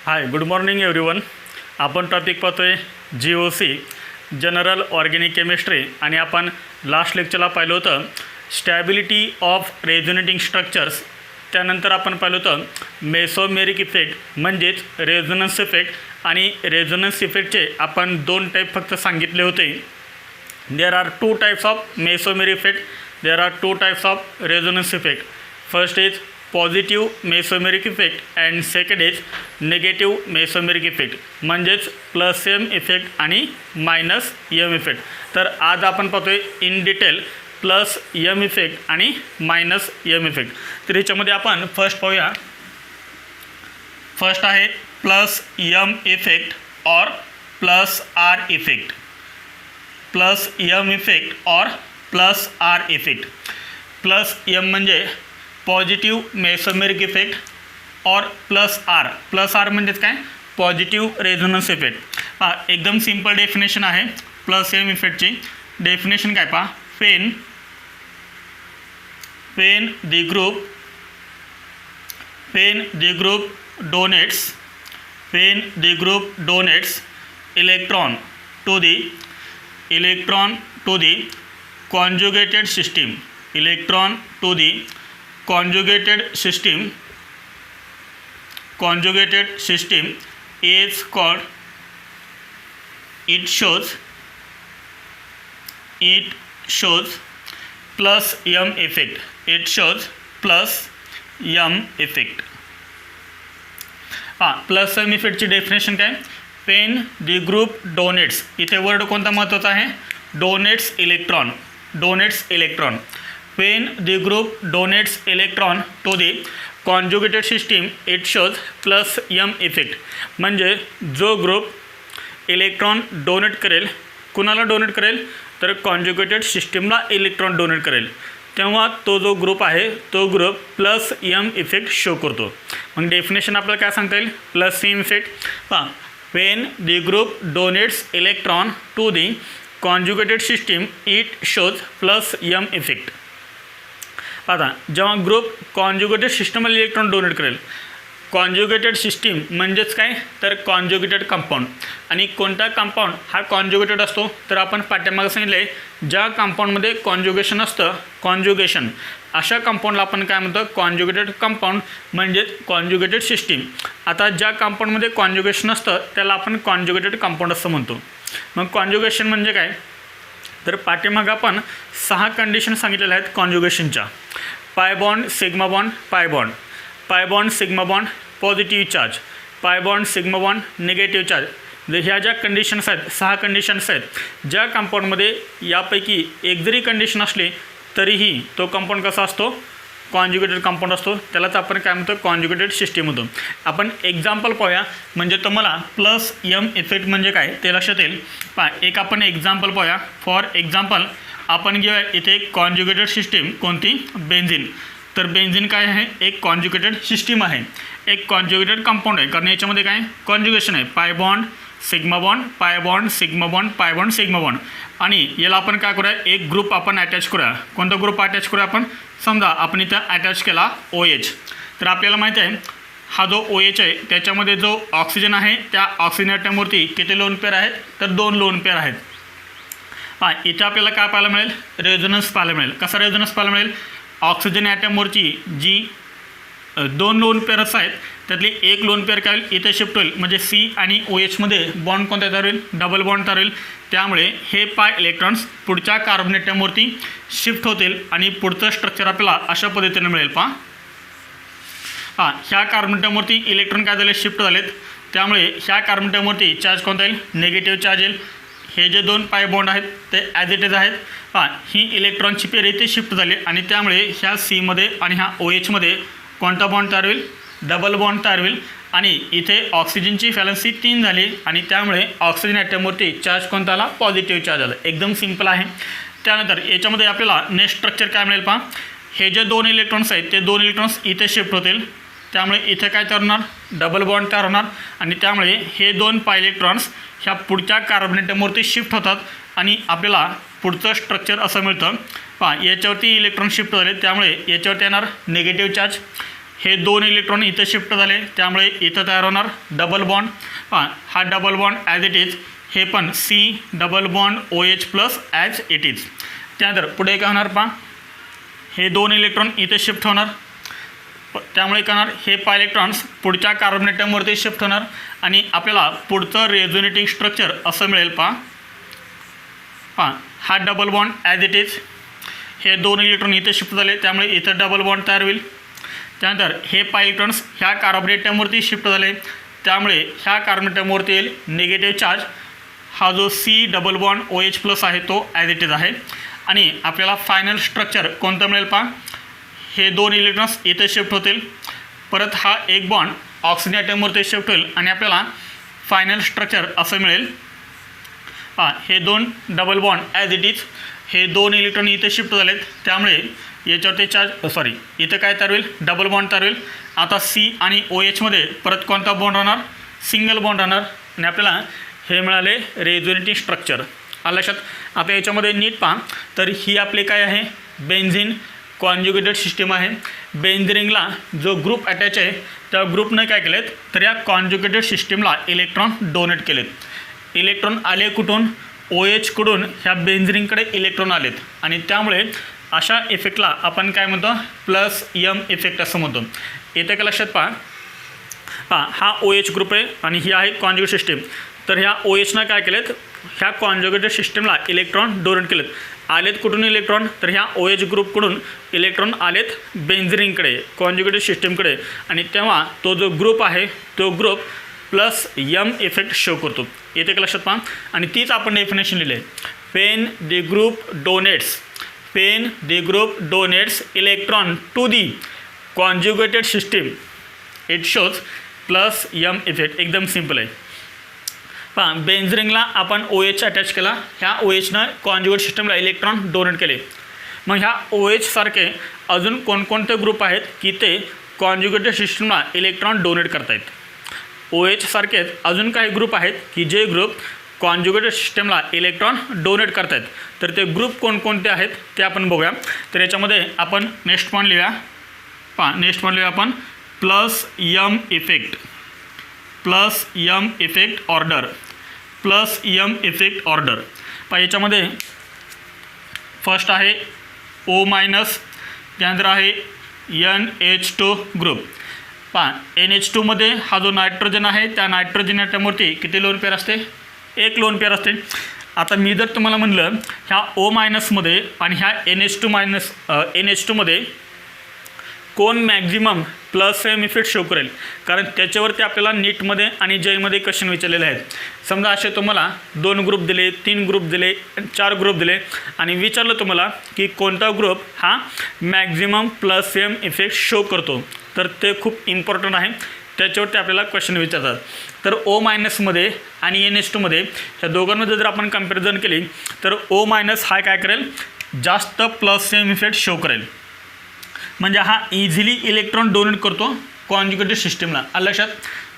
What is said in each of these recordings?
हाय, good morning everyone. आपण topic पाहतोय GOC general organic chemistry आणि आपण लास्ट लेक्चरला पाहिलं होतं स्टॅबिलिटी ऑफ रेझोनेटिंग स्ट्रक्चर्स. त्यानंतर आपण पाहिलं होतं मेसोमेरिक इफेक्ट म्हणजेच रेझोनन्स इफेक्ट. आणि रेझोनन्स इफेक्टचे आपण दोन टाईप फक्त सांगितले होते. There are two types of mesomeric effect, there are two types of resonance effect. First is positive mesomeric effect and second is negative mesomeric effect म्हणजेच plus M effect आणि minus M effect. तर आज आपण पाहतोय in detail plus M effect आणि minus M effect. तर ह्याच्यामध्ये आपण फर्स्ट पाहूया. फर्स्ट आहे प्लस एम इफेक्ट और plus R effect. Plus M effect और plus R effect. Plus M म्हणजे पॉझिटिव्ह मेसोमेरिक इफेक्ट और प्लस आर म्हणजेच काय पॉझिटिव्ह रेझोनन्स इफेक्ट. पहा एकदम सिंपल डेफिनेशन आहे प्लस एम इफेक्टची. डेफिनेशन काय पहा, when the group donates electron to the conjugated system, is called, it shows plus m effect. It shows plus m effect. Plus M इफेक्टची definition काय, when the group donates. इथे word कोणता महत्त्वाचा आहे, donates electron. When the group donates electron to the conjugated system it shows plus M effect. म्हणजे जो group electron donate करेल, कुणाला डोनेट करेल तर कॉन्जुगेटेड सिस्टीमला इलेक्ट्रॉन डोनेट करेल, तेव्हा तो जो ग्रुप आहे तो group plus M effect show करतो. मग डेफिनेशन आपल्याला काय सांगता येईल, प्लस एम इफेक्ट. पहा, when the group donates electron to the conjugated system it shows plus M effect. आता जेव्हा ग्रुप कॉन्जुगेटेड सिस्टमला इलेक्ट्रॉन डोनेट करेल, कॉन्जुगेटेड सिस्टीम म्हणजेच काय तर कॉन्जुगेटेड कंपाऊंड. आणि कोणता कंपाऊंड हा कॉन्जुगेटेड असतो तर आपण पाठ्यमागे सांगितले ज्या कंपाऊंडमध्ये कॉन्जुगेशन असतं, कॉन्जुगेशन अशा कंपाऊंडला आपण काय म्हणतो कॉन्जुगेटेड कंपाऊंड म्हणजेच कॉन्जुगेटेड सिस्टीम. आता ज्या कंपाऊंडमध्ये कॉन्जुगेशन असतं त्याला आपण कॉन्जुगेटेड कंपाऊंड असं म्हणतो. मग कॉन्जुगेशन म्हणजे काय तर पाठीमागे आपण 6 कंडिशन सांगितलेल्या आहेत कॉन्जुगेशनच्या. Pi bond, sigma bond, pi bond sigma bond, positive charge, pi bond sigma bond, negative charge. ह्या ज्या कंडिशन्स आहेत, 6 कंडिशन्स आहेत. ज्या कंपाऊंडमध्ये यापैकी एक जरी कंडिशन असली तरीही तो कंपाऊंड कसा असतो, कॉन्जुगेटेड कंपाऊंड असतो. त्यालाच आपण काय म्हणतो कॉन्जुगेटेड सिस्टीम होतो. आपण एक्झाम्पल पाहूया म्हणजे तुम्हाला प्लस एम इफेक्ट म्हणजे काय ते लक्षात येईल. पहा, एक आपण एक्झाम्पल पाहूया. फॉर एक्झाम्पल आपण घेऊया इथे कॉन्जुगेटेड सिस्टीम कोणती, बेन्झिन. तर बेन्झिन काय आहे, एक कॉन्जुगेटेड सिस्टीम आहे, एक कॉन्जुगेटेड कंपाऊंड आहे. कारण याच्यामध्ये काय कॉन्जुगेशन आहे, पाय bond sigma bond, pi bond sigma bond, pi bond sigma bond. आणि याला आपण काय करूया, एक ग्रुप आपण अटॅच करूया. कोणता ग्रुप अटॅच करूया आपण, समजा आपण इथं अटॅच केला OH. तर आपल्याला माहिती आहे हा जो OH आहे त्याच्यामध्ये जो ऑक्सिजन आहे त्या ऑक्सिजन ॲटमवरती किती लोन पेअर आहेत तर 2 लोन पेअर आहेत. इथे आपल्याला काय पाहायला मिळेल, रेझोनन्स पाहायला मिळेल. कसा रेझोनन्स पाहायला मिळेल, ऑक्सिजन ॲटमवरची जी 2 लोन पेअर्स आहेत त्यातली एक लोन पेअर काय होईल इथे शिफ्ट होईल. म्हणजे C आणि OH मध्ये बॉन्ड कोणता तयार होईल, डबल बॉन्ड तयार होईल. त्यामुळे हे पाय इलेक्ट्रॉन्स पुढच्या कार्बन ॲटमवरती शिफ्ट होतील आणि पुढचं स्ट्रक्चर आपल्याला अशा पद्धतीने मिळेल. ह्या कार्बन ॲटमवरती इलेक्ट्रॉन काय झाले, शिफ्ट झालेत. त्यामुळे ह्या कार्बन ॲटमवरती चार्ज कोणता येईल, निगेटिव्ह चार्ज येईल. हे जे 2 पाय बॉन्ड आहेत ते ॲज इट इज आहेत. ही इलेक्ट्रॉनची पेअर इथे शिफ्ट झाली आणि त्यामुळे ह्या Cमध्ये आणि ह्या OH मध्ये कोणता बॉन्ड तयार होईल, डबल बॉन्ड तयार होईल. आणि इथे ऑक्सिजनची व्हॅलन्सी 3 झाली आणि त्यामुळे ऑक्सिजन ॲटमवरती चार्ज कोणता आला, पॉझिटिव्ह चार्ज आला. एकदम सिंपल आहे. त्यानंतर याच्यामध्ये आपल्याला नेक्स्ट स्ट्रक्चर काय मिळेल पहा, हे जे 2 इलेक्ट्रॉन्स आहेत ते 2 इलेक्ट्रॉन्स इथे शिफ्ट होतील. त्यामुळे इथे काय तयार होणार, डबल बॉन्ड तयार होणार आणि त्यामुळे हे 2 पाय इलेक्ट्रॉन्स ह्या पुढच्या कार्बन ॲटमवरती शिफ्ट होतात आणि आपल्याला पुढचं स्ट्रक्चर असं मिळतं. पहा याच्यावरती इलेक्ट्रॉन शिफ्ट झाले त्यामुळे याच्यावरती येणार निगेटिव्ह चार्ज, हे 2 इलेक्ट्रॉन इथं शिफ्ट झाले, त्यामुळे इथं तयार होणार डबल बॉन्ड. हा double bond as it is, हे पण C double bond OH plus as it is. त्यानंतर पुढे काय होणार पहा, हे 2 इलेक्ट्रॉन इथे शिफ्ट होणार, त्यामुळे काय होणार, हे पाय इलेक्ट्रॉन्स पुढच्या कार्बन ॲटमवरती शिफ्ट होणार आणि आपल्याला पुढचं रेझोनेटिंग स्ट्रक्चर असं मिळेल. पहा हा double bond as it is, हे 2 इलेक्ट्रॉन इथे शिफ्ट झाले, त्यामुळे इथं डबल बॉन्ड तयार होईल. त्यानंतर हे पाय इलेक्ट्रॉन्स ह्या कार्बन ॲटमवरती शिफ्ट झाले, त्यामुळे ह्या कार्बन ॲटमवरती येईल निगेटिव्ह चार्ज. हा जो C double bond OH plus आहे तो ॲज इट इज आहे. आणि आपल्याला फायनल स्ट्रक्चर कोणतं मिळेल पहा, हे 2 इलेक्ट्रॉन्स इथे शिफ्ट होतील, परत हा एक बॉन्ड ऑक्सिजन ॲटमवरती शिफ्ट होईल आणि आपल्याला फायनल स्ट्रक्चर असं मिळेल. हे 2 double bond as it is, हे 2 इलेक्ट्रॉन इथे शिफ्ट झालेत, त्यामुळे याच्यावरती चार्ज इथं काय तयार होईल, डबल बॉन्ड तयार होईल. आता C आणि OH मध्ये परत कोणता बॉन्ड राहणार, सिंगल बॉन्ड राहणार आणि आपल्याला हे मिळाले रेझोनेटिंग स्ट्रक्चर. आलं लक्षात. आता याच्यामध्ये नीट पहा, तर ही आपले काय आहे, बेन्झिन कॉन्जुगेटेड सिस्टीम आहे. बेन्झिनला जो ग्रुप अटॅच आहे त्या ग्रुपनं काय केलेत, तर या कॉन्जुगेटेड सिस्टीमला इलेक्ट्रॉन डोनेट केलेत. इलेक्ट्रॉन आले कुठून, OH कडून ह्या बेन्झिनकडे इलेक्ट्रॉन आलेत आणि त्यामुळे अशा इफेक्टला आपण काय म्हणतो, प्लस M इफेक्ट असं म्हणतो. येते का लक्षात पहा. हा OH ग्रुप आहे आणि ही आहे कॉन्जुगेट सिस्टीम. तर ह्या OHनं काय केलेत, ह्या कॉन्जुगेटेड सिस्टीमला इलेक्ट्रॉन डोनेट केलेत. आलेत कुठून इलेक्ट्रॉन, तर ह्या OH ग्रुपकडून इलेक्ट्रॉन आलेत बेन्झिनकडे कॉन्जुगेटेड सिस्टीमकडे आणि तेव्हा तो जो ग्रुप आहे तो group plus M effect show करतो. येते का लक्षात पहा. आणि तीच आपण डेफिनेशन लिहिले, when the group donates electron to the conjugated system it shows plus M effect. एकदम सिम्पल आहे. पहा बेन्झिनला आपण OH अटॅच केला, ह्या OHनं कॉन्जुगेट सिस्टमला इलेक्ट्रॉन डोनेट केले. मग ह्या OH सारखे अजून कोणकोणते ग्रुप आहेत की ते कॉन्जुगेटेड सिस्टमला इलेक्ट्रॉन डोनेट करतायत. OH सारखेच अजून काही ग्रुप आहेत की जे ग्रुप कॉन्जुगेटेड सिस्टमला इलेक्ट्रॉन डोनेट करतायत. तर ते ग्रुप कोणकोणते आहेत ते आपण बघूया. तर याच्यामध्ये आपण नेक्स्ट पॉईंट लिहूया. नेक्स्ट पॉईंट लिहूया आपण plus M effect, plus M effect order, plus M effect order. याच्यामध्ये फर्स्ट आहे O मायनस, त्यानंतर आहे NH2 ग्रुप. NH2 मध्ये हा जो नायट्रोजन आहे त्या नायट्रोजन ॲटमवरती किती लोन पेअर असते, 1 लोन पेअर असते. आता मी जर तुम्हाला म्हणलं ह्या O मायनसमध्ये आणि ह्या NH2 मध्ये कोण maximum plus M effect show करेल, कारण त्याच्यावरती आपल्याला नीटमध्ये आणि जेमध्ये क्वेश्चन विचारलेले आहेत. समजा असे तुम्हाला 2 ग्रुप दिले, 3 ग्रुप दिले, 4 ग्रुप दिले आणि विचारलं तुम्हाला की कोणता ग्रुप हा maximum plus M effect show करतो, तर ते खूप इम्पॉर्टंट आहे. त्याच्यावरती आपल्याला क्वेश्चन विचारतात. तर O मायनसमध्ये आणि NH2 मध्ये ह्या दोघांमध्ये जर आपण कंपॅरिझन केली तर O मायनस हा काय करेल, जास्त प्लस M इफेक्ट शो करेल. म्हणजे हा इझिली इलेक्ट्रॉन डोनेट करतो कॉन्जुगेटेड सिस्टीमला. आलं लक्षात.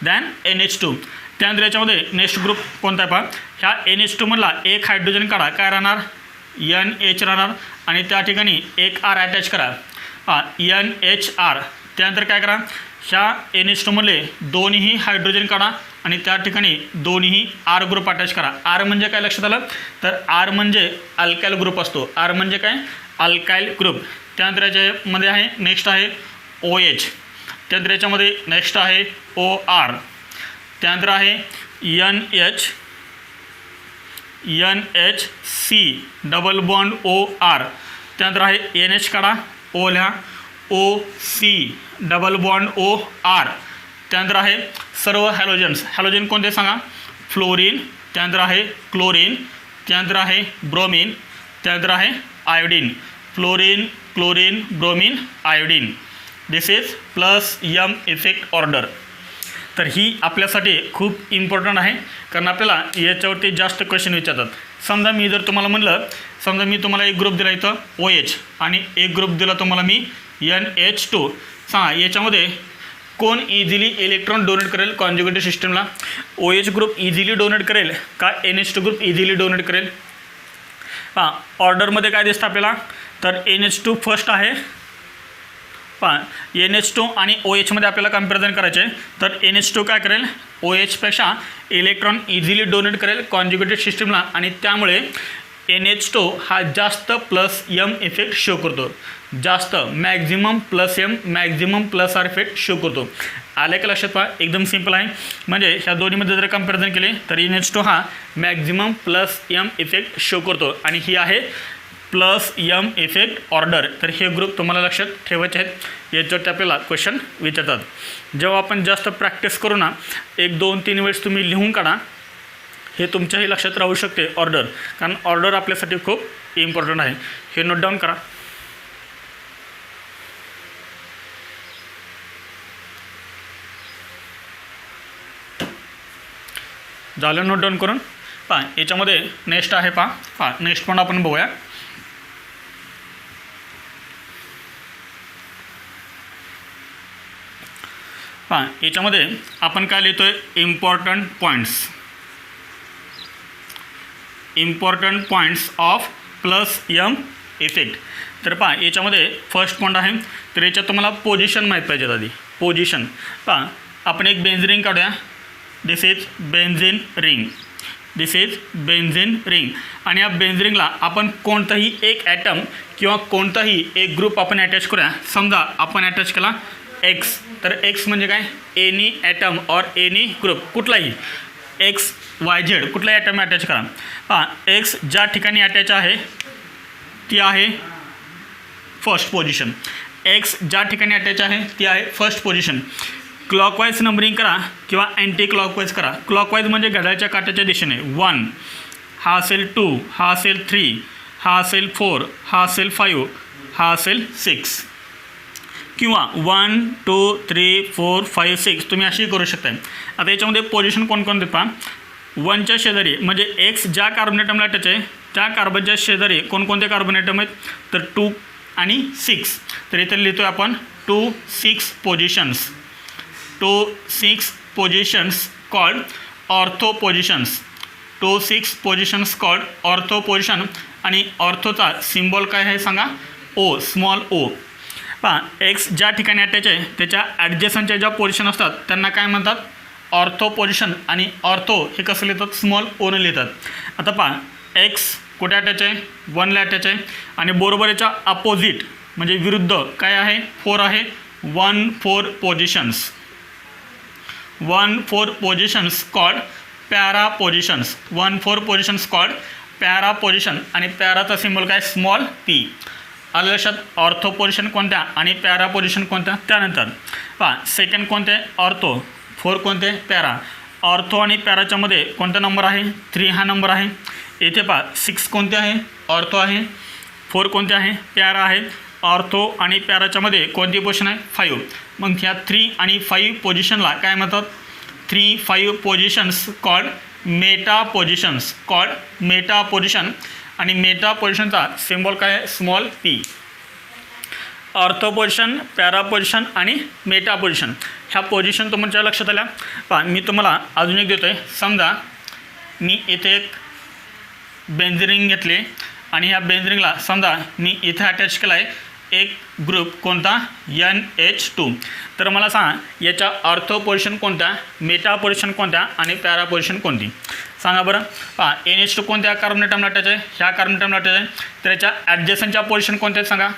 Than NH2. त्यानंतर याच्यामध्ये नेक्स्ट ग्रुप कोणता आहे पहा, ह्या NH2 मधला एक हायड्रोजन काढा, काय राहणार, NH राहणार आणि त्या ठिकाणी एक R अटॅच करा, NHR. त्यानंतर काय करा, ह्या NH2 मधले दोन्ही हायड्रोजन काढा आणि त्या ठिकाणी दोन्ही R ग्रुप अटॅच करा. R म्हणजे काय लक्षात आलं, तर R म्हणजे अल्काइल ग्रुप असतो. R म्हणजे काय, अल्काइल ग्रुप. त्यानंतर याच्यामध्ये आहे नेक्स्ट आहे OH. त्यानंतर याच्यामध्ये नेक्स्ट आहे OR. त्यानंतर आहे NHC डबल बॉन्ड OR. त्यानंतर आहे NH काढा, O लिहा, OC डबल बॉन्ड OR. त्यानंतर आहे सर्व हॅलोजन कोणते सांगा, फ्लोरीन. त्यानंतर आहे क्लोरीन. त्यानंतर आहे ब्रोमीन. त्यानंतर आहे iodine. Fluorine, chlorine, bromine, iodine. This is plus M effect order. तर ही आपल्यासाठी खूप इम्पॉर्टंट आहे, कारण आपल्याला याच्यावरती जास्त क्वेश्चन विचारतात. समजा मी जर तुम्हाला म्हणलं, समजा मी तुम्हाला एक ग्रुप दिला इथं OH आणि एक ग्रुप दिला तुम्हाला मी NH2. सांगा याच्यामध्ये कोण इझिली इलेक्ट्रॉन डोनेट करेल कॉन्जुगेटेड सिस्टमला, OH ग्रुप इझिली डोनेट करेल का NH2 ग्रुप इझिली डोनेट करेल. ऑर्डरमध्ये काय दिसतं आपल्याला, तर NH2 फर्स्ट आहे, पहा NH2 आणि OH मध्ये आपल्याला कंपॅरिझन करायचे आहे. तर NH2 काय करेल, OH पेक्षा इलेक्ट्रॉन इझिली डोनेट करेल कॉन्जुगेटेड सिस्टीमला आणि त्यामुळे NH2 हा जास्त प्लस M इफेक्ट शो करतो, जास्त maximum plus M maximum plus R effect show करतो. आले का लक्षात? पहा एकदम सिंपल आहे. म्हणजे ह्या दोन्हीमध्ये जर कंपॅरिझन केले तर NH2 हा maximum plus M effect show करतो आणि ही आहे प्लस M इफेक्ट ऑर्डर. तर हे ग्रुप तुम्हाला लक्षात ठेवायचे आहेत, याच्यावरती आपल्याला क्वेश्चन विचारतात. जेव्हा आपण जास्त प्रॅक्टिस करू ना, 1 2 3 वेळेस तुम्ही लिहून काढा, हे तुमच्याही लक्षात राहू शकते ऑर्डर, कारण ऑर्डर आपल्यासाठी खूप इम्पॉर्टंट आहे. हे नोट डाऊन करा. झालं नोट डाऊन करून? पहा याच्यामध्ये नेक्स्ट आहे, पहा नेक्स्ट पण आपण बघूया. पहा याच्यामध्ये आपण काय लिहितोय, important points of plus M effect. तर पहा याच्यामध्ये फर्स्ट पॉईंट आहे, तर याच्यात तुम्हाला पोझिशन माहीत पाहिजे. आधी पोझिशन पहा, आपण एक बेन्झीन रिंग काढूया. दिस इज बेन्झीन रिंग आणि या बेन्झीन रिंगला आपण कोणताही एक ॲटम किंवा कोणताही एक ग्रुप आपण अटॅच करूया. समजा आपण अटॅच केला X, तर X म्हणजे काय, any atom or any group, कुठलाही XYZ कुठलाही ॲटम अटॅच करा. पहा X ज्या ठिकाणी अटॅच आहे ती आहे फर्स्ट पोझिशन. X ज्या ठिकाणी अटॅच आहे ती आहे फर्स्ट पोझिशन. क्लॉकवाईज नंबरिंग करा किंवा अँटी क्लॉकवाईज करा. क्लॉकवाईज म्हणजे घड्याळाच्या काट्याच्या दिशेने. 1 हा असेल, 2 हा असेल, 3 हा असेल, 4 हा असेल, 5 हा असेल, 6 किंवा 1 2 3 4 5 6 तुम्ही अशी करू शकता. आता याच्यामध्ये पोझिशन कोणकोणते पहा. 1च्या शेजारी म्हणजे X ज्या कार्बन ॲटमला अटॅच आहे त्या कार्बनच्या शेजारी कोणकोणते कार्बन ॲटम आहेत, तर 2 आणि 6. तर इथे लिहितो आहे आपण 2 6 positions. 2 6 positions called ortho positions. 2 6 positions called ortho position. आणि ऑर्थोचा सिम्बॉल काय आहे सांगा, O, स्मॉल O. पहा X ज्या ठिकाणी अटॅच आहे त्याच्या ॲडजस्टच्या ज्या पोझिशन असतात त्यांना काय म्हणतात, ऑर्थो पोझिशन. आणि ऑर्थो हे कसं लिहितात, स्मॉल O ने लिहितात. आता पहा X कुठे अटॅच आहे, 1ला अटॅच आहे आणि बरोबर याच्या अपोजिट म्हणजे विरुद्ध काय आहे, 4 आहे. 1 4 positions. 1 4 positions called para positions. 1 4 positions called para position. आणि पॅराचा सिम्बॉल काय, स्मॉल P. आलं लक्षात? ऑर्थो पोझिशन कोणत्या आणि पॅरा पोझिशन कोणत्या. त्यानंतर पहा सेकंड कोणते, ऑर्थो. 4 कोणते, पॅरा. ऑर्थो आणि पॅराच्या मध्ये कोणता नंबर आहे, 3 हा नंबर आहे. येथे पहा 6 कोणते आहे, ऑर्थो आहे. 4 कोणते आहे, पॅरा आहे. ऑर्थो आणि पॅराच्या मध्ये कोणती पोझिशन आहे, 5. मग ह्या 3 आणि 5 पोझिशनला काय म्हणतात, 3 5 positions called Meta positions. Meta position. आणि मेटा पोझिशनचा सिम्बॉल काय आहे, small P. Ortho position, para position आणि मेटा पोझिशन ह्या पोझिशन तुमच्या लक्षात आल्या. पहा मी तुम्हाला अजून एक देतो आहे. समजा मी इथे एक बेन्झीन रिंग घेतले आणि ह्या बेन्झीन रिंगला समजा मी इथे अटॅच केला आहे एक ग्रुप कोणता, NH2. तर मला सांगा याच्या ऑर्थो पोझिशन कोणत्या, मेटा पोझिशन कोणत्या आणि पॅरा पोझिशन कोणती, सांगा बरं. पहा NH2 कोणत्या कार्बन ॲटमला अटॅच आहे, ह्या कार्बन ॲटमला अटॅच आहे. तर याच्या ॲडजस्टच्या पोझिशन कोणत्या आहेत सांगा.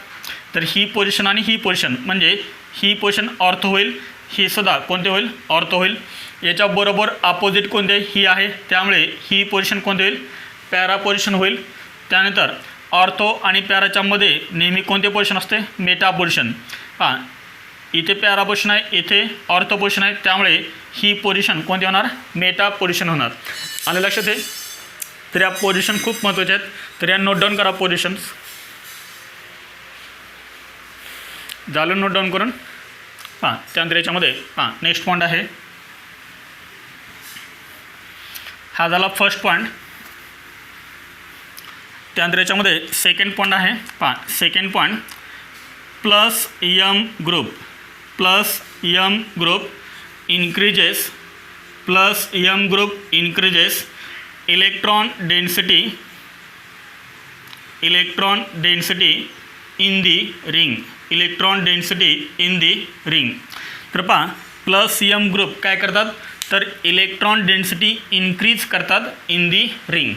तर ही पोझिशन आणि ही पोझिशन म्हणजे ही पोझिशन ऑर्थो होईल, ही सुद्धा कोणते होईल, ऑर्थो होईल. याच्या बरोबर अपोजिट कोणते, ही आहे. त्यामुळे ही पोझिशन कोणते होईल, पॅरा पोझिशन होईल. त्यानंतर ऑर्थो आणि पॅराच्या मध्ये नेहमी कोणते पोझिशन असते, मेटा पोझिशन. पहा इथे पॅरा पोझिशन आहे, इथे ऑर्थो पोझिशन आहे. त्यामुळे ही पोझिशन कोणती होणार, मेटा पोझिशन होणार. आलं लक्षात आहे. तर या पोझिशन खूप महत्त्वाच्या आहेत. तर या नोट डाऊन करा पोझिशन्स. झालं नोट डाऊन करून. हां त्यानंतर याच्यामध्ये नेक्स्ट पॉईंट आहे. हा झाला फर्स्ट पॉईंट. त्यानंतर याच्यामध्ये सेकंड पॉईंट आहे. Second point plus M group increases electron density in the ring. Electron density in the ring. तर पहा प्लस यम ग्रुप काय करतात तर इलेक्ट्रॉन डेन्सिटी इन्क्रीज करतात इन दी रिंग.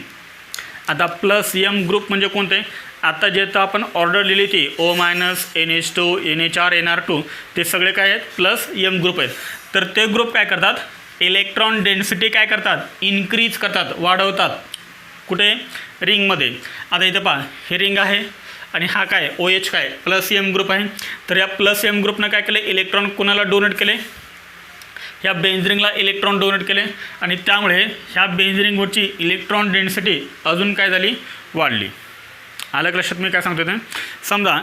आता प्लस यम ग्रुप म्हणजे कोणते आता जे तर आपण ऑर्डर लिहिली ती O- NH2 NH4 NR2 ते सगळे काय आहेत प्लस यम ग्रुप आहेत. तर ते ग्रुप काय करतात इलेक्ट्रॉन डेन्सिटी काय करतात इन्क्रीज करतात वाढवतात कुठे रिंगमध्ये. आता इथे पहा हे रिंग आहे आणि हा काय OH काय प्लस यम ग्रुप आहे. तर या प्लस यम ग्रुपनं काय केले इलेक्ट्रॉन कोणाला डोनेट केले ह्या बेंझरिंगला इलेक्ट्रॉन डोनेट केले आणि त्यामुळे ह्या बेंझरिंगवरची इलेक्ट्रॉन डेन्सिटी अजून काय झाली वाढली. आलं लक्षात मी काय सांगतो ते समजा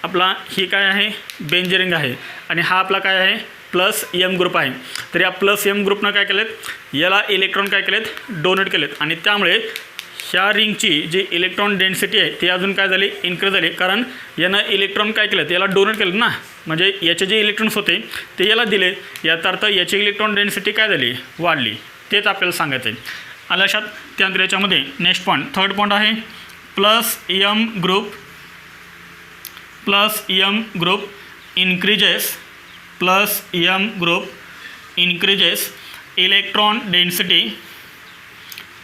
आपला ही काय आहे बेंझरिंग आहे आणि हा आपला काय आहे प्लस यम ग्रुप आहे. तर या प्लस यम ग्रुपनं काय केलेत याला इलेक्ट्रॉन काय केलेत डोनेट केलेत आणि त्यामुळे ह्या रिंगची जी इलेक्ट्रॉन डेन्सिटी आहे ती अजून काय झाली इन्क्रीज झाली कारण यानं इलेक्ट्रॉन काय केलं याला डोनेट केलं ना म्हणजे याचे जे इलेक्ट्रॉन्स होते ते याला दिले याचा अर्थ याची इलेक्ट्रॉन डेन्सिटी काय झाली वाढली. तेच आपल्याला सांगायचं आहे. आलं लक्षात. त्यानंतर याच्यामध्ये नेक्स्ट पॉईंट थर्ड पॉईंट आहे plus M group increases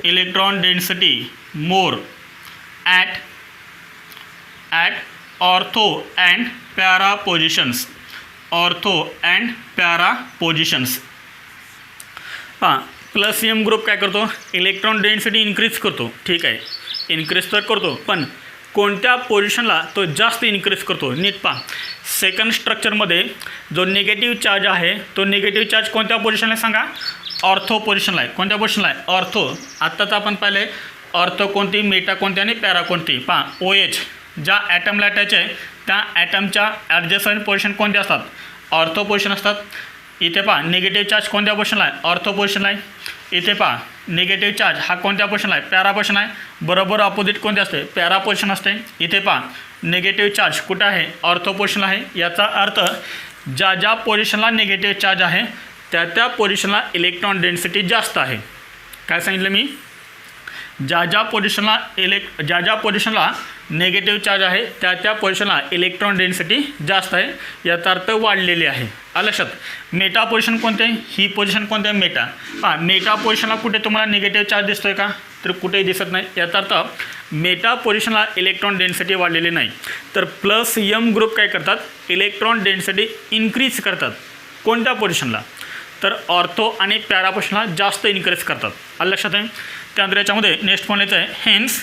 electron density more at ortho and para positions. हां प्लस यम ग्रुप काय करतो इलेक्ट्रॉन डेन्सिटी इन्क्रीज करतो ठीक आहे इन्क्रीज तर करतो पण कोणत्या पोझिशनला तो जास्त इन्क्रीज करतो नीट पहा. सेकंड स्ट्रक्चरमध्ये जो निगेटिव्ह चार्ज आहे तो निगेटिव्ह चार्ज कोणत्या पोझिशनला सांगा ऑर्थो पोझिशनला आहे. कोणत्या पोझिशनला आहे ऑर्थो. आत्ताच आपण पाहिले ऑर्थो कोणती मेटा कोणती आणि पॅरा कोणती. पहा OH ज्या ॲटमला अटॅच आहे त्या ॲटमच्या ॲडजस्टंट पोझिशन कोणत्या असतात ऑर्थो पोझिशन असतात. इथे पहा निगेटिव्ह चार्ज कोणत्या पोझिशनला आहे ऑर्थो पोझिशनला आहे. इथे पहा निगेटिव्ह चार्ज हा कोणत्या पोझिशनला आहे पॅरा पोझिशन आहे. बरोबर ऑपोजिट कोणते असते पॅरा पोझिशन असते. इथे पहा निगेटिव्ह चार्ज कुठं आहे ऑर्थो पोझिशनला आहे. याचा अर्थ ज्या पोझिशनला निगेटिव्ह चार्ज आहे त्या पोझिशनला इलेक्ट्रॉन डेन्सिटी जास्त आहे. काय सांगितलं मी ज्या पोझिशनला नेगेटिव्ह चार्ज आहे त्या पोझिशनला इलेक्ट्रॉन डेन्सिटी जास्त आहे याचा अर्थ वाढलेली आहे. लक्षात. मेटा पोझिशन कोणते ही पोझिशन कोणते मेटा. हां मेटा पोझिशनला कुठे तुम्हाला निगेटिव्ह चार्ज दिसतोय का तर कुठेही दिसत नाही. याचा अर्थ मेटा पोझिशनला इलेक्ट्रॉन डेन्सिटी वाढलेली नाही. तर प्लस यम ग्रुप काय करतात इलेक्ट्रॉन डेन्सिटी इन्क्रीज करतात कोणत्या पोझिशनला तर ऑर्थो आणि पॅरा पोझिशनला जास्त इन्क्रीज करतात. आलं लक्षात आहे. त्यानंतर याच्यामध्ये नेक्स्ट पॉईंट येतं आहे hence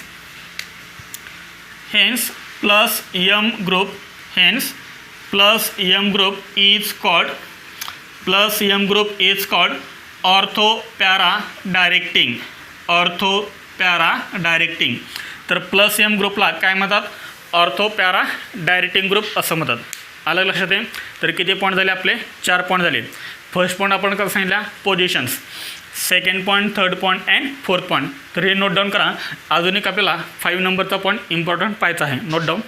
plus M group is called ortho para directing. तर प्लस यम ग्रुपला काय म्हणतात ऑर्थो पॅरा डायरेक्टिंग ग्रुप असं म्हणतात. आलं लक्षात आहे. तर किती पॉईंट झाले आपले 4 पॉईंट झाले. फर्स्ट पॉईंट आपण कसं सांगितलं positions second point third point and fourth point. तर हे नोट डाऊन करा. अजून एक आपल्याला 5 नंबरचा पॉईंट इम्पॉर्टंट पाहायचा आहे. Note down.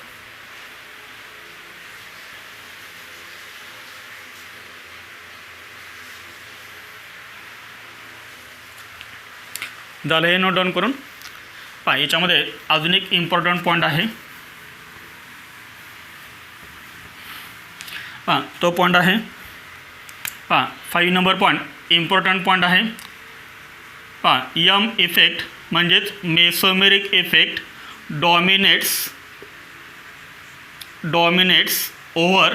झालं हे नोट डाऊन करून पहा. याच्यामध्ये अजून एक इम्पॉर्टंट पॉईंट आहे. पहा तो पॉईंट आहे पहा 5 नंबर पॉईंट इम्पॉर्टंट पॉईंट आहे. पहा यम इफेक्ट म्हणजेच mesomeric effect dominates over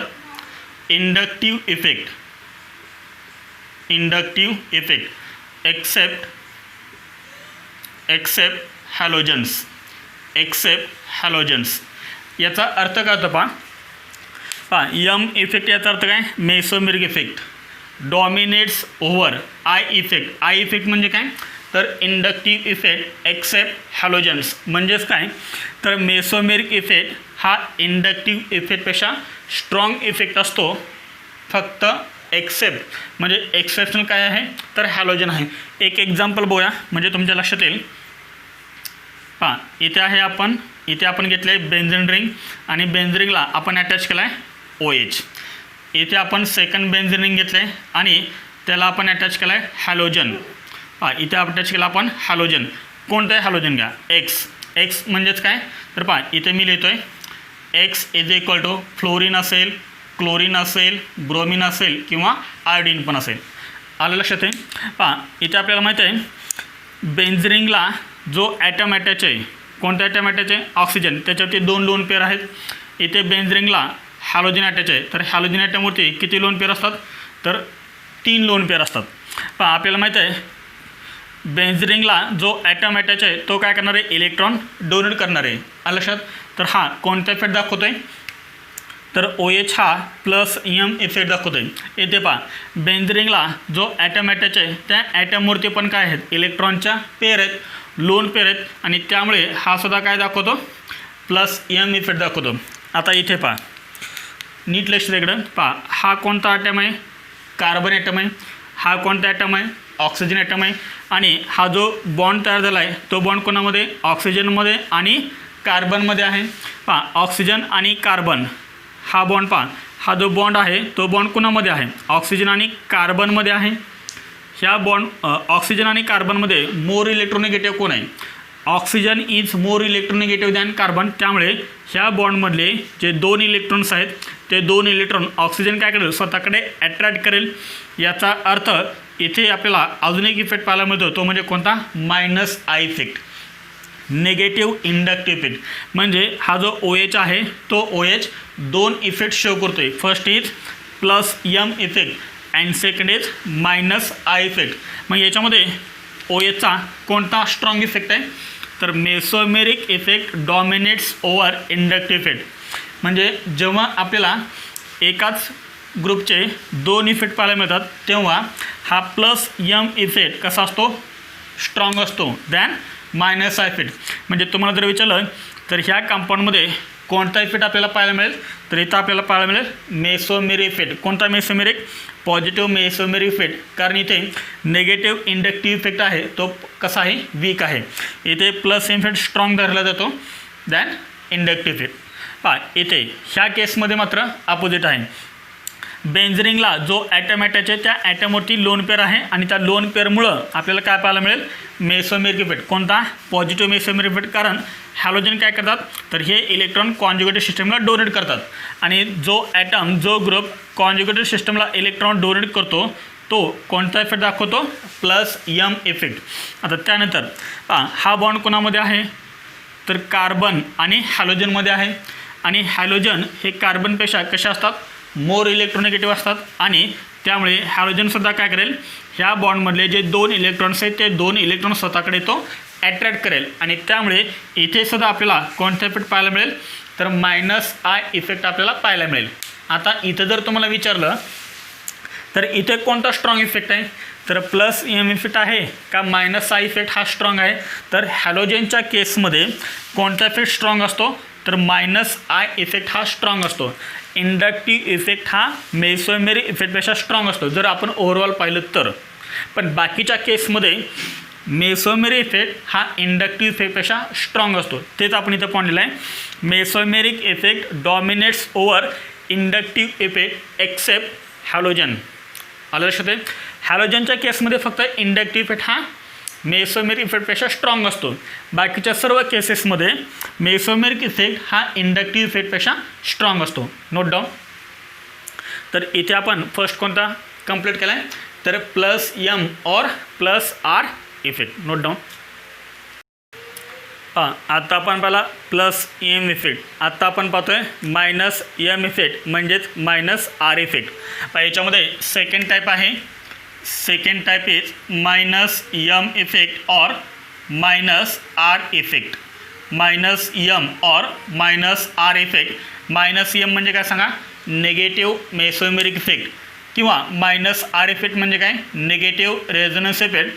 inductive effect except halogens. याचा अर्थ काय होता पहा यम इफेक्ट याचा अर्थ काय mesomeric effect dominates over I effect म्हणजे काय तर इंडक्टिव्ह इफेक्ट एक्सेप्ट हॅलोजन्स. म्हणजेच काय तर मेसोमेरिक इफेक्ट हा इंडक्टिव्ह इफेक्टपेक्षा स्ट्रॉंग इफेक्ट असतो फक्त एक्सेप्ट म्हणजे एक्सेप्शनल काय आहे तर हॅलोजन आहे. एक एक्झाम्पल बघूया म्हणजे तुमच्या लक्षात येईल. पहा इथे आपण घेतलं आहे बेन्झीन रिंग आणि बेन्झीन रिंगला आपण अटॅच केला आहे OH. इथे आपण सेकंड बेन्झीन रिंग घेतलं आहे आणि त्याला आपण अटॅच केला आहे हॅलोजन. पहा इथे अटॅच केला आपण हॅलोजन. कोणतं आहे हॅलोजन घ्या एक्स म्हणजेच काय तर पहा इथे मी लिहितो आहे X is equal to fluorine असेल, क्लोरीन असेल, ब्रोमिन असेल किंवा आयोडीन पण असेल. आलं लक्षात आहे. पहा इथे आपल्याला माहिती आहे बेंझिनला जो ॲटम अटॅच आहे, कोणत्या ॲटम अटॅच आहे? ऑक्सिजन. त्याच्यावरती 2 लोन पेअर आहेत. इथे बेंझिनला हॅलोजन अटॅच आहे, तर हॅलोजन ॲटमवरती किती लोन पेअर असतात? तर 3 लोन पेअर असतात. पहा आपल्याला माहिती आहे बेंझिनला जो ॲटम अटॅच आहे तो काय करणार आहे? इलेक्ट्रॉन डोनेट करणार आहे. आलं लक्षात. तर हा कोणता इफेक्ट दाखवतो आहे? तर OH हा प्लस M इफेक्ट दाखवतो आहे. येथे पहा बेंझिनला जो ॲटम अटॅच आहे त्या ॲटमवरती पण काय आहेत? इलेक्ट्रॉनच्या पेअर आहेत, लोन पेअर आहेत, आणि त्यामुळे हा सुद्धा काय दाखवतो? प्लस M इफेक्ट दाखवतो. आता इथे पहा नीट लक्ष द्या इकडं. पहा हा कोणता ॲटम आहे? कार्बन ॲटम आहे. हा कोणता ॲटम आहे? ऑक्सिजन ॲटम आहे. आणि हा जो बॉन्ड तयार झाला आहे तो बॉन्ड कोणामध्ये? ऑक्सिजनमध्ये आणि कार्बनमध्ये आहे. पहा ऑक्सिजन आणि कार्बन हा बॉन्ड, पहा हा जो बॉन्ड आहे तो बॉन्ड कोणामध्ये आहे? ऑक्सिजन आणि कार्बनमध्ये आहे. ह्या बॉन्ड ऑक्सिजन आणि कार्बनमध्ये मोर इलेक्ट्रोनिगेटिव्ह कोण आहे? Oxygen is more electronegative than carbon. त्यामुळे ह्या बॉन्डमधले जे 2 इलेक्ट्रॉन्स आहेत ते 2 इलेक्ट्रॉन ऑक्सिजन काय करेल? स्वतःकडे अट्रॅक्ट करेल. याचा अर्थ इथे आपल्याला अजून एक इफेक्ट पाहायला मिळतो, तो म्हणजे कोणता? -I effect, negative inductive effect. म्हणजे हा जो OH आहे तो OH 2 इफेक्ट शो करतो आहे. First is plus M effect and second is -I effect. मग याच्यामध्ये OHचा कोणता स्ट्रॉंग इफेक्ट आहे? तर mesomeric effect dominates over inductive effect. म्हणजे जेव्हा आपल्याला एकाच ग्रुपचे 2 इफेक्ट पाहायला मिळतात तेव्हा हा प्लस M इफेक्ट कसा असतो? स्ट्रॉंग असतो दॅन -I इफेक्ट. म्हणजे तुम्हाला जर विचारलं तर ह्या कंपाऊंडमध्ये कोणता इफेक्ट आपल्याला पाहायला मिळेल? तर इथं आपल्याला पाहायला मिळेल मेसोमेरिक इफेक्ट. कोणता मेसोमेरिक? Positive mesomeric effect. कारण इथे निगेटिव्ह इंडक्टिव्ह इफेक्ट आहे तो कसा आहे? वीक आहे. इथे प्लस इफेक्ट स्ट्रॉंग धरला जातो दॅन इंडक्टिव्ह इफेक्ट. पहा इथे ह्या केसमध्ये मात्र अपोजिट आहे. बेंझिनला जो ॲटम अटॅच आहे त्या ॲटमवरती लोन पेअर आहे आणि त्या लोन पेअरमुळं आपल्याला काय पाहायला मिळेल? Mesomeric effect. कोणता? Positive mesomeric effect. कारण हॅलोजन काय करतात? तर हे इलेक्ट्रॉन कॉन्जुगेटेड सिस्टमला डोनेट करतात आणि जो ॲटम, जो ग्रुप कॉन्जुगेटेड सिस्टमला इलेक्ट्रॉन डोनेट करतो तो कोणता इफेक्ट दाखवतो? Plus M effect. आता त्यानंतर हा बॉन्ड कोणामध्ये आहे? तर कार्बन आणि हॅलोजनमध्ये आहे. आणि हॅलोजन हे कार्बनपेक्षा कशा असतात? मोर इलेक्ट्रोनिगेटिव्ह असतात. आणि त्यामुळे हॅलोजनसुद्धा काय करेल? ह्या बॉन्डमधले जे 2 इलेक्ट्रॉन्स आहेत ते 2 इलेक्ट्रॉन स्वतःकडे तो अट्रॅक्ट करेल. आणि त्यामुळे इथे सुद्धा आपल्याला कोणता इफेक्ट पाहायला मिळेल? तर -I इफेक्ट आपल्याला पाहायला मिळेल. आता इथं जर तुम्हाला विचारलं तर इथे कोणता स्ट्रॉंग इफेक्ट आहे? तर प्लस M इफेक्ट आहे का -I इफेक्ट हा स्ट्रॉंग आहे? तर हॅलोजनच्या केसमध्ये कोणता इफेक्ट स्ट्रॉंग असतो? तर -I इफेक्ट हा स्ट्रॉंग असतो. इंडक्टिव्ह इफेक्ट हा मेसोमेरिक इफेक्टपेक्षा स्ट्रॉंग असतो जर आपण ओव्हरऑल पाहिलं तर. पण बाकीच्या केसमध्ये मेसोमेरिक इफेक्ट हा इंडक्टिव्ह इफेक्टपेक्षा स्ट्रॉंग असतो. तेच आपण इथं पाहिलेलं आहे. Mesomeric effect dominates over inductive effect except halogen. आलं लक्षात आहे. हॅलोजनच्या केसमध्ये फक्त इंडक्टिव्ह इफेक्ट हा मेसोमेरिक इफेक्टपेक्षा स्ट्रॉंग असतो. बाकीच्या सर्व केसेसमध्ये मेसोमेरिक इफेक्ट हा इंडक्टिव्ह इफेक्टपेक्षा स्ट्रॉंग असतो. Note down. तर इथे आपण फर्स्ट कोणता कंप्लीट केला आहे? तर प्लस M और plus R effect. Note down. आता आपण पाहिला प्लस M इफेक्ट. आता आपण पाहतोय -M इफेक्ट म्हणजेच -R इफेक्ट. याच्यामध्ये सेकंड टाईप आहे. Second type is -M effect और -R इफेक्ट. -M और -R इफेक्ट. -M म्हणजे काय सांगा? Negative mesomeric effect. किंवा -R इफेक्ट म्हणजे काय? Negative resonance effect.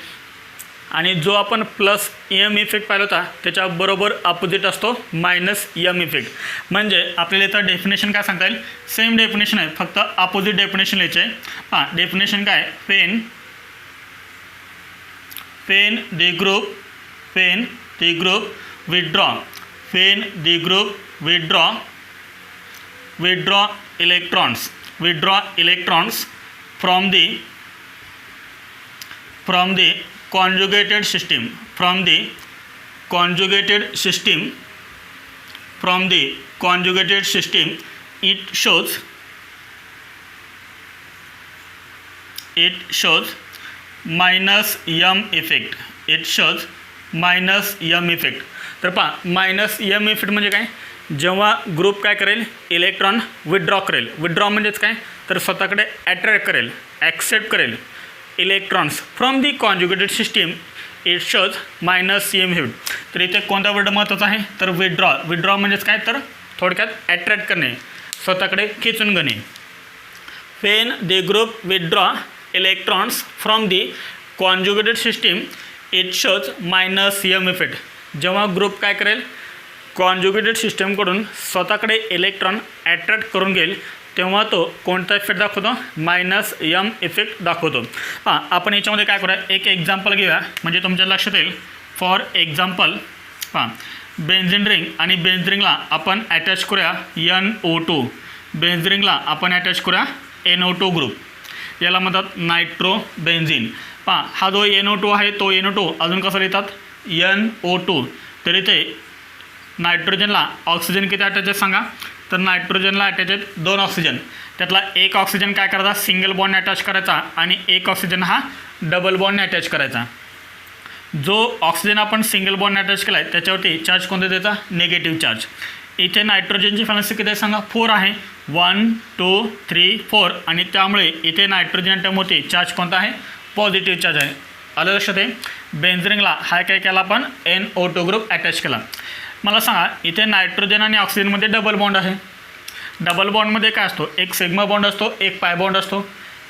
आणि जो आपण प्लस M इफेक्ट पाहिला होता त्याच्याबरोबर अपोजिट असतो -M इफेक्ट. म्हणजे आपल्याला इथं डेफिनेशन काय सांगता येईल? सेम डेफिनेशन आहे, फक्त अपोजिट डेफिनेशन लिहायचे आहे. डेफिनेशन काय? When the group withdraw electrons from the conjugated system from the conjugated system it shows minus M effect. It shows minus M effect. तर पहा मायनस यम इफेक्ट म्हणजे काय, जेव्हा ग्रुप काय करेल इलेक्ट्रॉन विड्रॉ करेल. विड्रॉ म्हणजेच काय तर स्वतःकडे अट्रॅक्ट करेल, ॲक्सेप्ट करेल electrons from the conjugated system it shows minus M effect. तर इथे कोणता वर्ड महत्त्वाचा आहे तर विड्रॉ. विड्रॉ म्हणजेच काय तर थोडक्यात अट्रॅक्ट करणे, स्वतःकडे खेचून घेणे. When the group withdraw electrons from the conjugated system it shows minus M effect. जेव्हा ग्रुप काय करेल कॉन्जुगेटेड सिस्टमकडून स्वतःकडे इलेक्ट्रॉन अट्रॅक्ट करून घेईल तेव्हा तो कोणता इफेक्ट दाखवतो मायनस यम इफेक्ट दाखवतो. हां आपण याच्यामध्ये काय करूया एक एक्झाम्पल घेऊया म्हणजे तुमच्या लक्षात येईल. फॉर एक्झाम्पल हां बेन्झिन रिंग आणि बेन्झिन रिंगला आपण अटॅच करूया NO2. बेन्झिन रिंगला आपण अटॅच करूया NO2 ग्रुप, याला म्हणतात नायट्रो बेन्झिन. पहा हा जो NO2 आहे तो NO2 अजून कसं लिहितात NO2. तर इथे नायट्रोजनला ऑक्सिजन किती अटॅच आहेत सांगा तर नायट्रोजनला अटॅच आहेत 2 ऑक्सिजन. त्यातला एक ऑक्सिजन काय करायचा सिंगल बॉन्ड अटॅच करायचा आणि एक ऑक्सिजन हा डबल बॉन्डने अटॅच करायचा. जो ऑक्सिजन आपण सिंगल बॉन्ड अटॅच केला आहे त्याच्यावरती चार्ज कोणता द्यायचा निगेटिव्ह चार्ज. इथे नायट्रोजनची फ्रिक्वेन्सी किती आहे सांगा 4 आहे. 1 2 3 4 आणि त्यामुळे इथे नायट्रोजन ॲटमवरती चार्ज कोणता आहे पॉझिटिव्ह चार्ज आहे. आलं लक्षात आहे. बेन्झिन रिंगला हा काय केला आपण NO2 ग्रुप अटॅच केला. मला सांगा इथे नायट्रोजन आणि ऑक्सिजनमध्ये डबल बॉन्ड आहे. डबल बॉन्डमध्ये काय असतो एक सिग्मा बॉन्ड असतो एक पाय बॉन्ड असतो.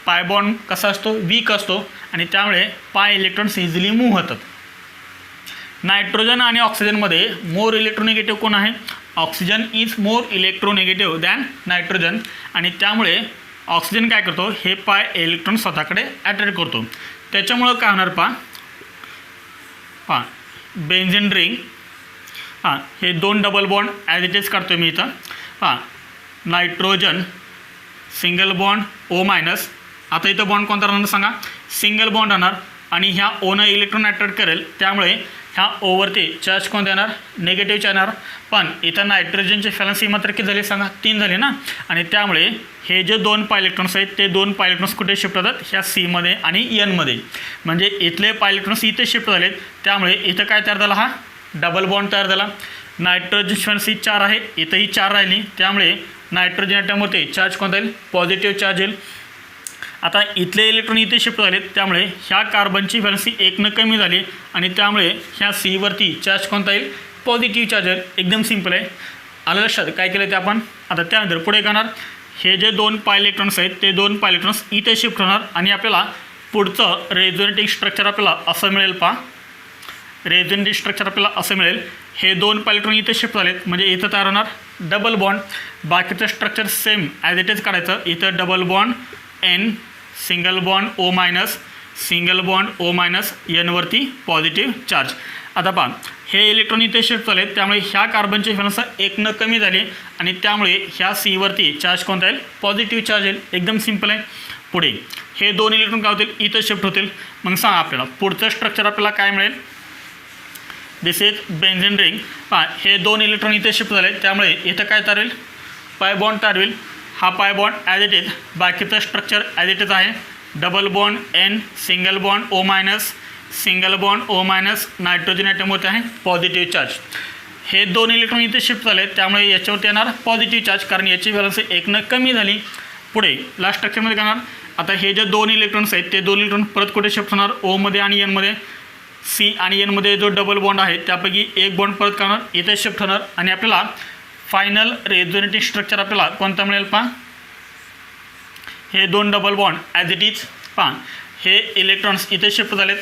पाय बॉन्ड कसा असतो वीक असतो आणि त्यामुळे पाय इलेक्ट्रॉन्स इझिली मूव्ह होतात. नायट्रोजन आणि ऑक्सिजनमध्ये मोर इलेक्ट्रोनिगेटिव्ह कोण आहे oxygen is more electronegative than nitrogen आणि त्यामुळे ऑक्सिजन काय करतो हे पाय इलेक्ट्रॉन स्वतःकडे अट्रॅक्ट करतो. त्याच्यामुळं काय होणार पहा बेन्झिन रिंग हां हे 2 double bond as it is काढतो मी इथं. हां नायट्रोजन सिंगल बॉन्ड O-. आता इथं बॉन्ड कोणता राहणार सांगा सिंगल बॉन्ड राहणार आणि ह्या ओनं इलेक्ट्रॉन अट्रॅक्ट करेल त्यामुळे ह्या ओवरती चार्ज कोणता येणार निगेटिव्ह चार्ज येणार. पण इथं नायट्रोजनची फ्रिक्वेन्सी मात्र किती झाली सांगा 3 झाली ना आणि त्यामुळे हे जे 2 पाय इलेक्ट्रॉन्स आहेत ते 2 पाय इलेक्ट्रॉन्स कुठे शिफ्ट होतात ह्या Cमध्ये आणि Nमध्ये. म्हणजे इथले पाय इलेक्ट्रॉन्स इथे शिफ्ट झालेत त्यामुळे इथं काय तयार झाला हा डबल बॉन्ड तयार झाला. नायट्रोजन फ्रिक्वेन्सी 4 आहे इथंही 4 राहिली त्यामुळे नायट्रोजन ॲटममध्ये चार्ज कोणता येईल पॉझिटिव्ह चार्ज येईल. आता इथले इलेक्ट्रॉन इथे शिफ्ट झालेत त्यामुळे ह्या कार्बनची फ्रिक्वेन्सी 1 कमी झाली आणि त्यामुळे ह्या Cवरती चार्ज कोणता येईल पॉझिटिव्ह चार्ज येईल. एकदम सिम्पल आहे. आलं लक्षात काय केलं ते आपण. आता त्यानंतर पुढे करणार हे जे 2 पाय इलेक्ट्रॉन्स आहेत ते 2 पाय इलेक्ट्रॉन्स इथे शिफ्ट होणार आणि आपल्याला पुढचं रेझोनेटिंग स्ट्रक्चर आपल्याला असं मिळेल. पहा रेझोनेटिंग स्ट्रक्चर आपल्याला असं मिळेल. हे 2 पाय इलेक्ट्रॉन इथे शिफ्ट झालेत म्हणजे इथं तयार होणार डबल बॉन्ड. बाकीचं structure same as it is काढायचं. इथं double bond N single bond O-, single bond O-, Nवरती पॉझिटिव्ह चार्ज. आता पहा हे इलेक्ट्रॉन इथे शिफ्ट झाले त्यामुळे ह्या कार्बनची फ्रिक्वेन्सी 1 कमी झाली आणि त्यामुळे ह्या Cवरती चार्ज कोणता येईल पॉझिटिव्ह चार्ज येईल. एकदम सिम्पल आहे. पुढे हे 2 इलेक्ट्रॉन काय होतील इथं शिफ्ट होतील. मग सांगा आपल्याला पुढचं स्ट्रक्चर आपल्याला काय मिळेल. दिस इज बेन्झिन रिंग. पहा हे 2 इलेक्ट्रॉन इथे शिफ्ट झाले त्यामुळे इथं काय तयार होईल पाय बॉन्ड तयार होईल. हा pi bond as it is बाकीचं स्ट्रक्चर ॲज इट इज आहे. Double bond N single bond O-, single bond O-, nitrogen ॲटमवरती आहे पॉझिटिव्ह चार्ज. हे 2 इलेक्ट्रॉन इथे शिफ्ट झाले त्यामुळे याच्यावरती येणार पॉझिटिव्ह चार्ज कारण याची व्हॅलन्सी 1 कमी झाली. पुढे लास्ट स्ट्रक्चरमध्ये करणार. आता हे जे 2 इलेक्ट्रॉन्स आहेत ते 2 इलेक्ट्रॉन परत कुठे शिफ्ट होणार O आणि Nमध्ये. C आणि Nमध्ये जो डबल बॉन्ड आहे त्यापैकी एक बॉन्ड परत करणार इथे शिफ्ट होणार आणि आपल्याला फायनल रेझोनेटिंग स्ट्रक्चर आपल्याला कोणता मिळेल पहा हे 2 double bond as it is. पहा हे इलेक्ट्रॉन्स इथे शिफ्ट झालेत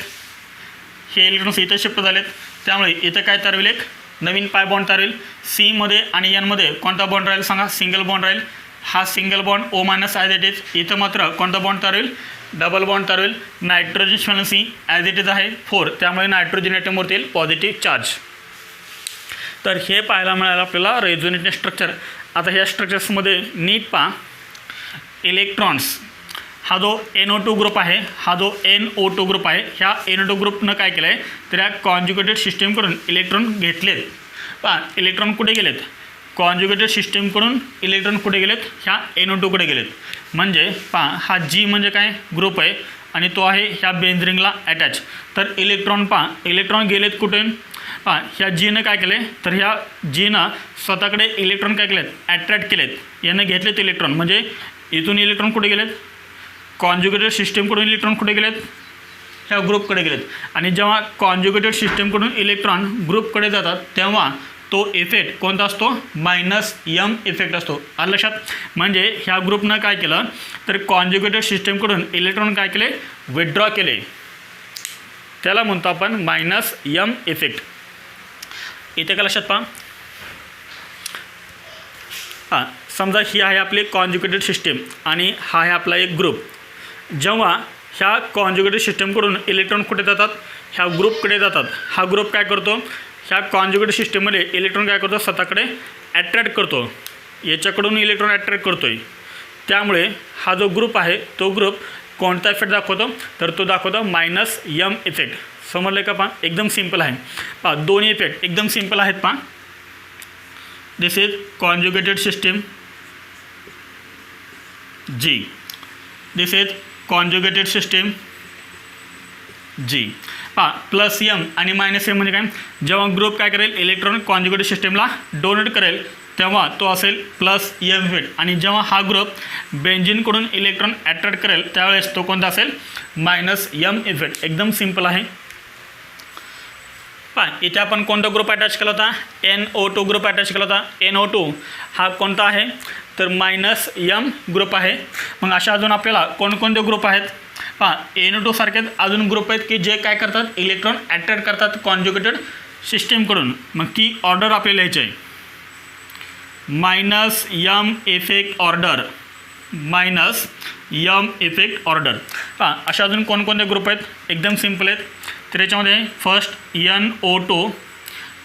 हे इलेक्ट्रॉन्स इथे शिफ्ट झालेत त्यामुळे इथं काय तयार होईल एक नवीन पाय बॉन्ड तयार होईल. Cमध्ये आणि Nमध्ये कोणता बॉन्ड राहील सांगा सिंगल बॉन्ड राहील. हा single bond O- as it is. इथं मात्र कोणता बॉन्ड तयार होईल डबल बॉन्ड तयार होईल. Nitrogen frequency as it is आहे 4 त्यामुळे नायट्रोजन ॲटमवरती येईल पॉझिटिव्ह चार्ज. तर हे पाहायला मिळालं आपल्याला रेझोनेटिंग स्ट्रक्चर. आता ह्या स्ट्रक्चर्समध्ये नीट पहा इलेक्ट्रॉन्स हा जो NO2 ग्रुप आहे हा जो NO2 ग्रुप आहे ह्या NO2 ग्रुपनं काय केलं आहे तर या कॉन्जुगेटेड सिस्टीमकडून इलेक्ट्रॉन घेतलेत. पहा इलेक्ट्रॉन कुठे गेलेत कॉन्जुगेटेड सिस्टीमकडून इलेक्ट्रॉन कुठे गेलेत, ह्या NO2कडे गेलेत. म्हणजे पहा हा G म्हणजे काय ग्रुप आहे आणि तो आहे ह्या बेंझिनला अटॅच. तर इलेक्ट्रॉन पहा इलेक्ट्रॉन गेलेत कुठे, पहा ह्या Gनं काय केले, तर ह्या Gनं स्वतःकडे इलेक्ट्रॉन काय केलेत, ॲट्रॅक्ट केलेत. यानं घेतलेत इलेक्ट्रॉन. म्हणजे इथून इलेक्ट्रॉन कुठे गेलेत, कॉन्जुगेटेड सिस्टीमकडून इलेक्ट्रॉन कुठे गेलेत, ह्या ग्रुपकडे गेलेत. आणि जेव्हा कॉन्जुगेटेड सिस्टीमकडून इलेक्ट्रॉन ग्रुपकडे जातात तेव्हा तो इफेक्ट कोणता असतो, -m इफेक्ट असतो. आलं लक्षात. म्हणजे ह्या ग्रुपनं काय केलं, तर कॉन्जुगेटेड सिस्टीमकडून इलेक्ट्रॉन काय केले, विथड्रॉ केले. त्याला म्हणतो आपण -m इफेक्ट. इथे काय लक्षात पहा, हां समजा ही आहे आपली कॉन्जुगेटेड सिस्टीम आणि हा आहे आपला एक ग्रुप. जेव्हा ह्या कॉन्जुगेटेड सिस्टीमकडून इलेक्ट्रॉन कुठे जातात, ह्या ग्रुपकडे जातात. हा ग्रुप काय करतो, ह्या कॉन्जुगेटेड सिस्टीममध्ये इलेक्ट्रॉन काय करतो, स्वतःकडे ॲट्रॅक्ट करतो. याच्याकडून इलेक्ट्रॉन ॲट्रॅक्ट करतो आहे. त्यामुळे हा जो ग्रुप आहे तो ग्रुप कोणता इफेक्ट दाखवतो, तर तो दाखवतो -m इफेक्ट. समजलं का पहा, एकदम सिम्पल आहे. पहा दोन्ही इफेक्ट एकदम सिम्पल आहेत. पहा this is conjugated system G. This is conjugated system G. पहा +m आणि -m म्हणजे काय, जेव्हा ग्रुप काय करेल, इलेक्ट्रॉन कॉन्जुगेटेड सिस्टीमला डोनेट करेल तेव्हा तो असेल +m इफेक्ट. आणि जेव्हा हा ग्रुप बेंझिनकडून इलेक्ट्रॉन ॲट्रॅक्ट करेल त्यावेळेस तो कोणता असेल, -m इफेक्ट. एकदम सिम्पल आहे. पहा इथे आपण कोणता ग्रुप अटॅच केला होता, NO2 ग्रुप अटॅच केला होता. NO2 हा कोणता आहे, तर -m ग्रुप आहे. मग अशा अजून आपल्याला कोणकोणते ग्रुप आहेत, पहा NO2 सारखेच अजून ग्रुप आहेत की जे काय करतात, इलेक्ट्रॉन ॲट्रॅक्ट करतात कॉन्जुगेटेड सिस्टीमकडून. मग ती ऑर्डर आपल्याला लिहायची आहे, -m effect order, -m effect order. पहा अशा अजून कोणकोणते ग्रुप आहेत, एकदम सिम्पल आहेत. तर याच्यामध्ये फर्स्ट NO2,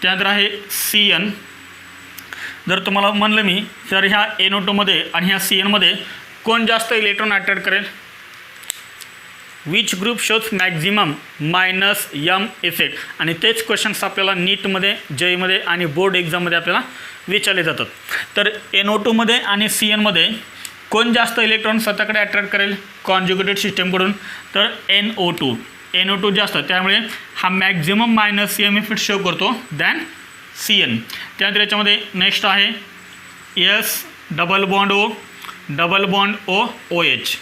त्यानंतर आहे CN. जर तुम्हाला म्हणलं मी तर ह्या NO2मध्ये आणि ह्या CNमध्ये कोण जास्त इलेक्ट्रॉन अट्रॅक्ट करेल, which group shows maximum -m effect. आणि तेच क्वेश्चन्स आपल्याला नीटमध्ये, JEEमध्ये आणि बोर्ड एक्झाममध्ये आपल्याला विचारले जातात. तर NO2मध्ये आणि CNमध्ये कोण जास्त इलेक्ट्रॉन स्वतःकडे अट्रॅक्ट करेल कॉन्जुगेटेड सिस्टीमकडून, तर NO2 जास्त. त्यामुळे हा मॅक्झिमम -m इफेक्ट शो करतो दॅन CN. त्यानंतर याच्यामध्ये नेक्स्ट आहे S double bond O OH.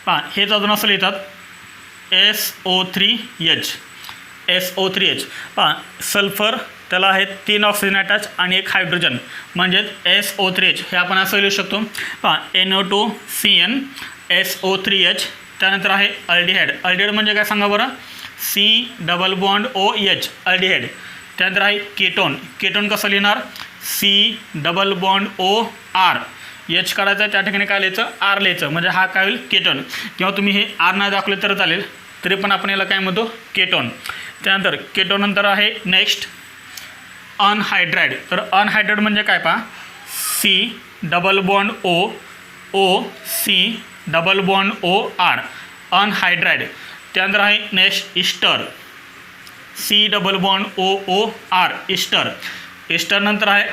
पहा हेच अजून असं लिहितात SO3H. पहा सल्फर त्याला आहेत 3 ऑक्सिजन अटॅच आणि 1 हायड्रोजन म्हणजेच SO3H. हे आपण असं लिहू शकतो. पहा NO2 CN SO3H. त्यानंतर आहे अल्डिहाइड. अल्डिहाइड म्हणजे काय सांगा बरं, C double bond OH aldehyde. त्यानंतर आहे केटोन कसं लिहिणार, C double bond OR. H काढायचं आहे त्या ठिकाणी काय लिहायचं, R लिहायचं. म्हणजे हा काय होईल, केटोन. किंवा तुम्ही हे R नाही दाखवले तर चालेल, तरी पण आपण याला काय म्हणतो, केटोन. त्यानंतर केटोनंतर आहे नेक्स्ट अनहायड्राइड. तर अनहायड्राइड म्हणजे काय पहा, C double bond O C double bond OR anhydride. त्यानंतर आहे next ester, C double bond OR ester. इस्टरनंतर आहे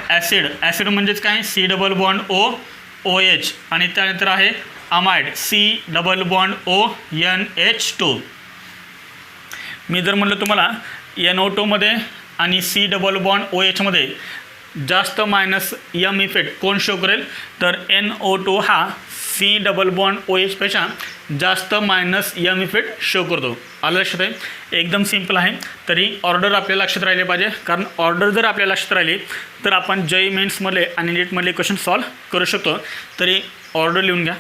ॲसिड म्हणजेच काय, C डबल बॉन्ड OH. आणि त्यानंतर आहे amide, C double bond ONH2. मी जर म्हटलं तुम्हाला NO2मध्ये आणि C डबल बॉन्ड OHमध्ये जास्त -m इफेक्ट कोण शो करेल, तर NO2 हा C डबल बॉन्ड OH पेक्षा जास्त -m इफेक्ट शो करतो. आलं लक्षात आहे, एकदम सिम्पल आहे. तरी ऑर्डर आपल्याला लक्षात राहिले पाहिजे, कारण ऑर्डर जर आपल्याला लक्षात राहिली तर आपण JEE मेन्समधले आणि नीटमधले क्वेश्चन सॉल्व करू शकतो. तरी ऑर्डर लिहून घ्या.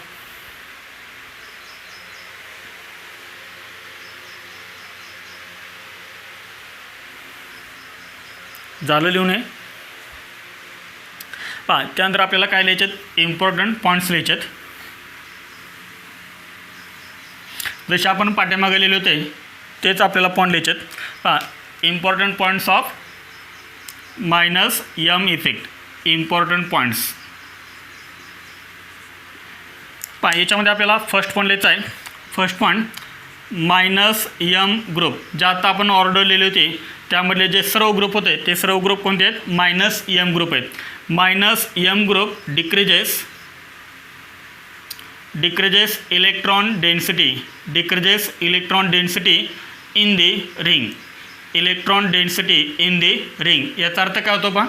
झालं लिहून हे. पहा त्यानंतर आपल्याला काय लिहायचे आहेत, इम्पॉर्टंट पॉईंट्स लिहायचे आहेत. जसे आपण पाठीमागे लिहिले होते तेच आपल्याला पॉईंट लिहायचे आहेत. पहा important points of -m effect. Important points पहा याच्यामध्ये आपल्याला फर्स्ट पॉईंट लिहायचा आहे. First point -m group. ज्या आता आपण ऑर्डर लिहिले होते त्यामधले जे सर्व ग्रुप होते ते सर्व ग्रुप कोणते आहेत, -m ग्रुप आहेत. Minus M group decreases electron density in the ring. Electron density in the ring. याचा अर्थ काय होतो पहा,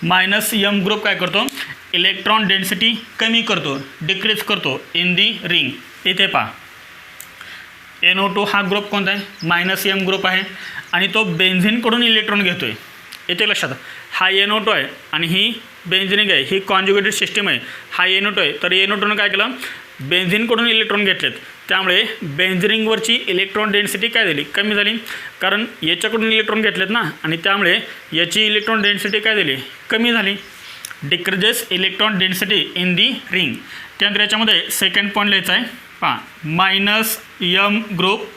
मायनस यम ग्रुप काय करतो, इलेक्ट्रॉन डेन्सिटी कमी करतो, डिक्रीज करतो इन दी रिंग. इथे पहा NO2 हा ग्रुप कोणता आहे, मायनस यम ग्रुप आहे आणि तो बेन्झिनकडून इलेक्ट्रॉन घेतो आहे. येथे लक्षात, हा NO2 आहे आणि ही बेन्झिनिक आहे, ही कॉन्जुगेटेड सिस्टीम आहे. हा NO2 आहे, तर NO2नं काय केलं, बेन्झिनकडून इलेक्ट्रॉन घेतलेत, त्यामुळे बेन्झिनिंगवरची इलेक्ट्रॉन डेन्सिटी काय झाली, कमी झाली. कारण याच्याकडून इलेक्ट्रॉन घेतलेत ना, आणि त्यामुळे याची इलेक्ट्रॉन डेन्सिटी काय झाली, कमी झाली. Decreases electron density in the ring. त्यानंतर याच्यामध्ये सेकंड पॉईंट लिहायचा आहे पहा, minus M group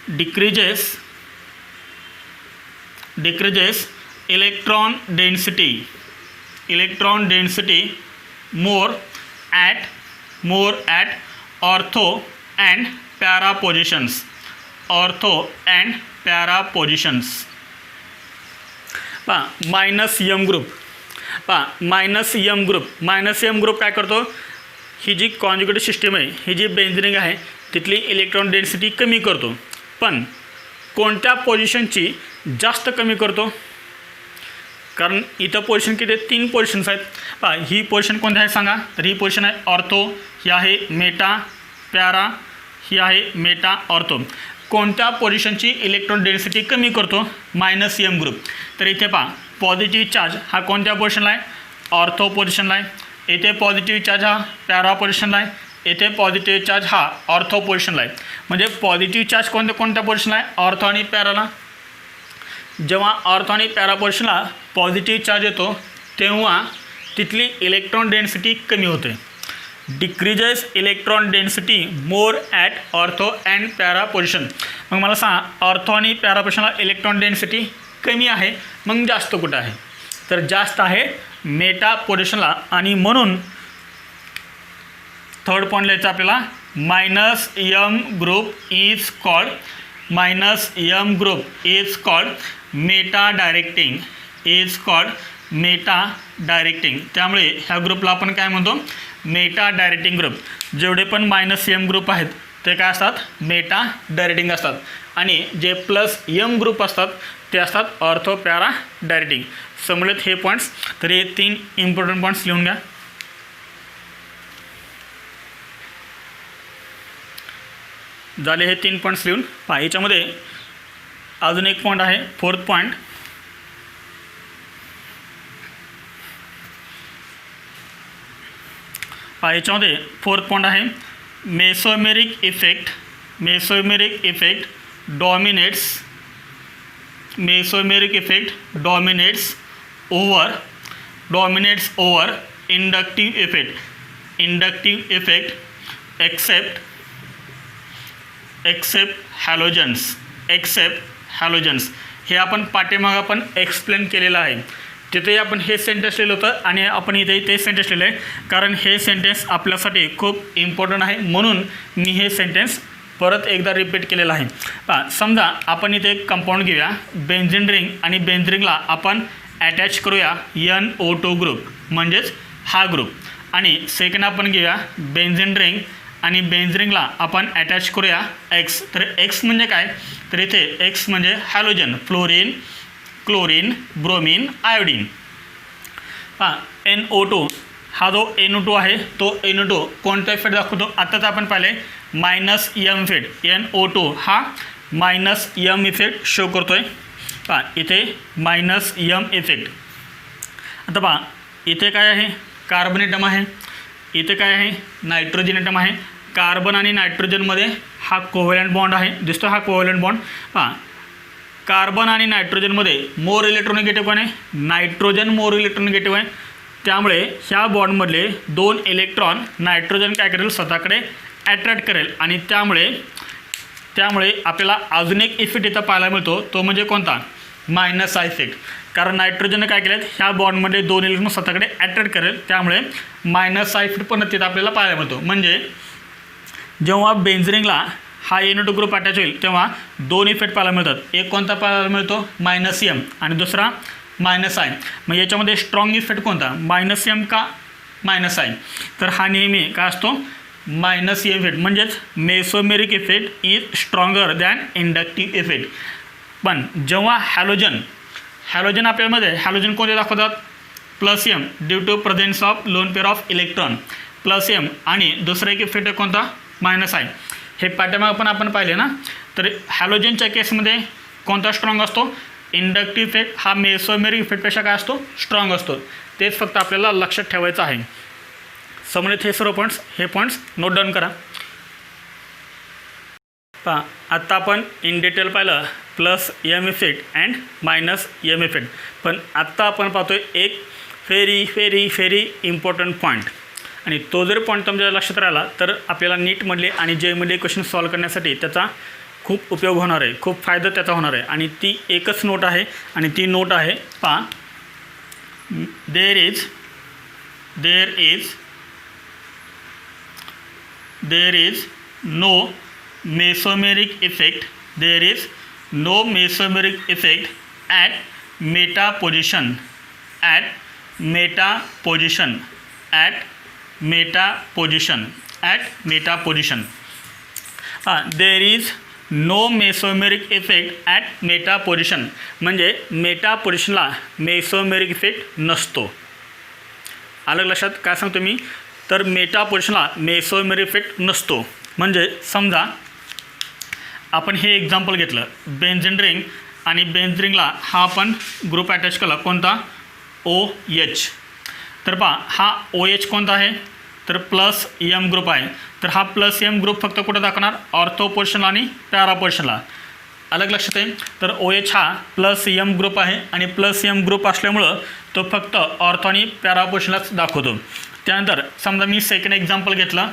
decreases electron density more at ortho and para positions. पहा मायनस यम ग्रुप काय करतो, ही जी कॉन्जुगेटेड सिस्टीम आहे, ही जी बेन्झिनिंग आहे तिथली इलेक्ट्रॉन डेन्सिटी कमी करतो. पण कोणत्या पोझिशनची जास्त कमी करतो, कारण इथं पोझिशन किती आहेत, 3 पोझिशन्स आहेत. पहा ही पोझिशन कोणती आहे सांगा, तर ही पोझिशन आहे ऑर्थो, ही आहे मेटा पॅरा, ही आहे मेटा ऑर्थो. कोणत्या पोझिशनची इलेक्ट्रॉन डेन्सिटी कमी करतो, मायनस यम ग्रुप. तर इथे पहा पॉझिटिव्ह चार्ज हा कोणत्या पोझिशनला आहे, ऑर्थो पोझिशनला आहे. येथे पॉझिटिव्ह चार्ज हा पॅरा पोझिशनला आहे, येथे पॉझिटिव्ह चार्ज हा ऑर्थो पोझिशनला आहे. म्हणजे पॉझिटिव्ह चार्ज कोणत्या पोझिशनला आहे, ऑर्थो आणि पॅराला. जेव्हा ऑर्थो आणि पॅरा पोझिशनला पॉझिटिव्ह चार्ज येतो तेव्हा तिथली इलेक्ट्रॉन डेन्सिटी कमी होते. Decreases electron density more at ortho and para position. मग मला सांगा, ऑर्थो आणि पॅरा पोझिशनला इलेक्ट्रॉन डेन्सिटी कमी आहे, मग जास्त कुठं आहे, तर जास्त आहे मेटा पोझिशनला. आणि म्हणून थर्ड पॉईंट लिहायचं आपल्याला, minus M group is called meta directing. त्यामुळे ह्या ग्रुपला आपण काय म्हणतो, मेटा डायरेक्टिंग ग्रुप. जेवढे पण मायनस यम ग्रुप आहेत ते काय असतात, मेटा डायरेक्टिंग असतात. आणि जे प्लस यम ग्रुप असतात ते असतात ऑर्थो पॅरा डायरेक्टिंग. समजलेत हे पॉईंट्स. तर हे 3 इम्पॉर्टंट पॉईंट्स लिहून घ्या. झाले हे 3 पॉईंट्स लिहून. पहा याच्यामध्ये अजून एक पॉईंट आहे, फोर्थ पॉईंट. पहा याच्यामध्ये फोर्थ पॉईंट आहे, mesomeric effect dominates over inductive effect except halogens. हे आपण पाठीमागं आपण एक्सप्लेन केलेलं आहे. तिथे आपण हे सेंटेन्स लिहिलं होतं आणि आपण इथे ते सेंटेन्स लिहिलं आहे, कारण हे सेंटेन्स आपल्यासाठी खूप इम्पॉर्टंट आहे, म्हणून मी हे सेंटेन्स परत एकदा रिपीट केलेलं आहे. पहा समजा आपण इथे एक कंपाऊंड घेऊया, बेन्झिन रिंग, आणि बेन्झिन रिंगला आपण अटॅच करूया NO2 ग्रुप, म्हणजेच हा ग्रुप. आणि सेकंड आपण घेऊया बेन्झिन रिंग आणि बेन्झिन रिंगला आपण अटॅच करूया X. तर X म्हणजे काय, तर इथे X म्हणजे halogen, fluorine, chlorine, bromine, iodine. पहा NO2 हा जो NO2 आहे तो NO2 कोणता इफेक्ट दाखवतो, आत्ताच आपण पाहिले मायनस यम इफेक्ट. NO2 हा मायनस यम इफेक्ट शो करतो आहे. पहा इथे मायनस यम इफेक्ट. आता पहा इथे काय आहे, कार्बन ॲटम आहे, इथे काय आहे, नायट्रोजन ॲटम आहे. कार्बन आणि नायट्रोजनमध्ये हा कोव्हॅलंट बॉन्ड आहे, दिसतो हा कोव्हॅलंट बॉन्ड. पहा कार्बन आणि नायट्रोजनमध्ये मोर इलेक्ट्रोनिगेटिव्ह आहे, नायट्रोजन मोर इलेक्ट्रोनिगेटिव्ह आहे. त्यामुळे ह्या बॉन्डमधले 2 इलेक्ट्रॉन नायट्रोजन काय करेल, स्वतःकडे अट्रॅक्ट करेल. आणि त्यामुळे आपल्याला अजून एक इफेक्ट इथं पाहायला मिळतो, तो म्हणजे कोणता, मायनस हा इफेक्ट. कारण नायट्रोजनने काय केलं, ह्या बॉन्डमध्ये 2 इलेक्ट्रॉन स्वतःकडे अट्रॅक्ट करेल, त्यामुळे मायनस हा इफेक्ट पण तिथं आपल्याला पाहायला मिळतो. म्हणजे जेव्हा बेन्झिन रिंगला हा NO2 ग्रुप अटॅच होईल तेव्हा 2 इफेक्ट पाहायला मिळतात. एक कोणता पाहायला मिळतो, मायनस यम, आणि दुसरा मायनस आहे. मग याच्यामध्ये स्ट्रॉंग इफेक्ट कोणता, मायनस एम का मायनस आहे, तर हा नेहमी काय असतो मायनस एम इफेक्ट. म्हणजेच mesomeric effect is stronger than inductive effect. पण जेव्हा हॅलोजन आपल्यामध्ये हॅलोजन कोणते दाखवतात, plus M due to presence of lone pair of electron plus M, आणि दुसरा एक इफेक्ट कोणता मायनस आहे. हे पाठीमागे पण आपण पाहिले ना. तर हॅलोजनच्या केसमध्ये कोणता स्ट्रॉंग असतो, इंडक्टिव्ह इफेक्ट हा मेसोमेरिक इफेक्टपेक्षा काय असतो स्ट्रॉंग असतो. तेच फक्त आपल्याला लक्षात ठेवायचं आहे. समोर हे सर्व पॉईंट्स नोट डाऊन करा. पहा आत्ता आपण इन डिटेल पाहिलं plus M effect and minus M effect. पण आत्ता आपण पाहतोय एक व्हेरी इम्पॉर्टंट पॉईंट, आणि तो जर पॉईंट तुमच्या लक्षात राहिला तर आपल्याला नीटमधले आणि जेईमधले क्वेश्चन सॉल्व करण्यासाठी त्याचा खूप उपयोग होणार आहे, खूप फायदा त्याचा होणार आहे. आणि ती एकच नोट आहे, आणि ती नोट आहे पहा, there is no mesomeric effect, there is no mesomeric effect at meta position, there is no mesomeric effect at meta position. म्हणजे मेटा पोझिशनला मेसोमेरिक इफेक्ट नसतो. अलग लक्षात काय सांगतो मी, तर मेटा पोझिशनला मेसोमेरिक इफेक्ट नसतो. म्हणजे समजा आपण हे एक्झाम्पल घेतलं बेन्झीन रिंग, आणि बेन्झीन रिंगला हा आपण ग्रुप अटॅच केला कोणता OH. तर पहा हा OH कोणता आहे, तर प्लस एम ग्रुप आहे. तर हा प्लस एम ग्रुप फक्त कुठं दाखवणार, ऑर्थो पोर्शनला आणि पॅरा पोर्शनला. अलग लक्षात आहे. तर OH हा प्लस एम ग्रुप आहे, आणि प्लस एम ग्रुप असल्यामुळं तो फक्त ऑर्थो आणि पॅरा पोर्शनलाच दाखवतो. त्यानंतर समजा मी सेकंड एक्झाम्पल घेतलं.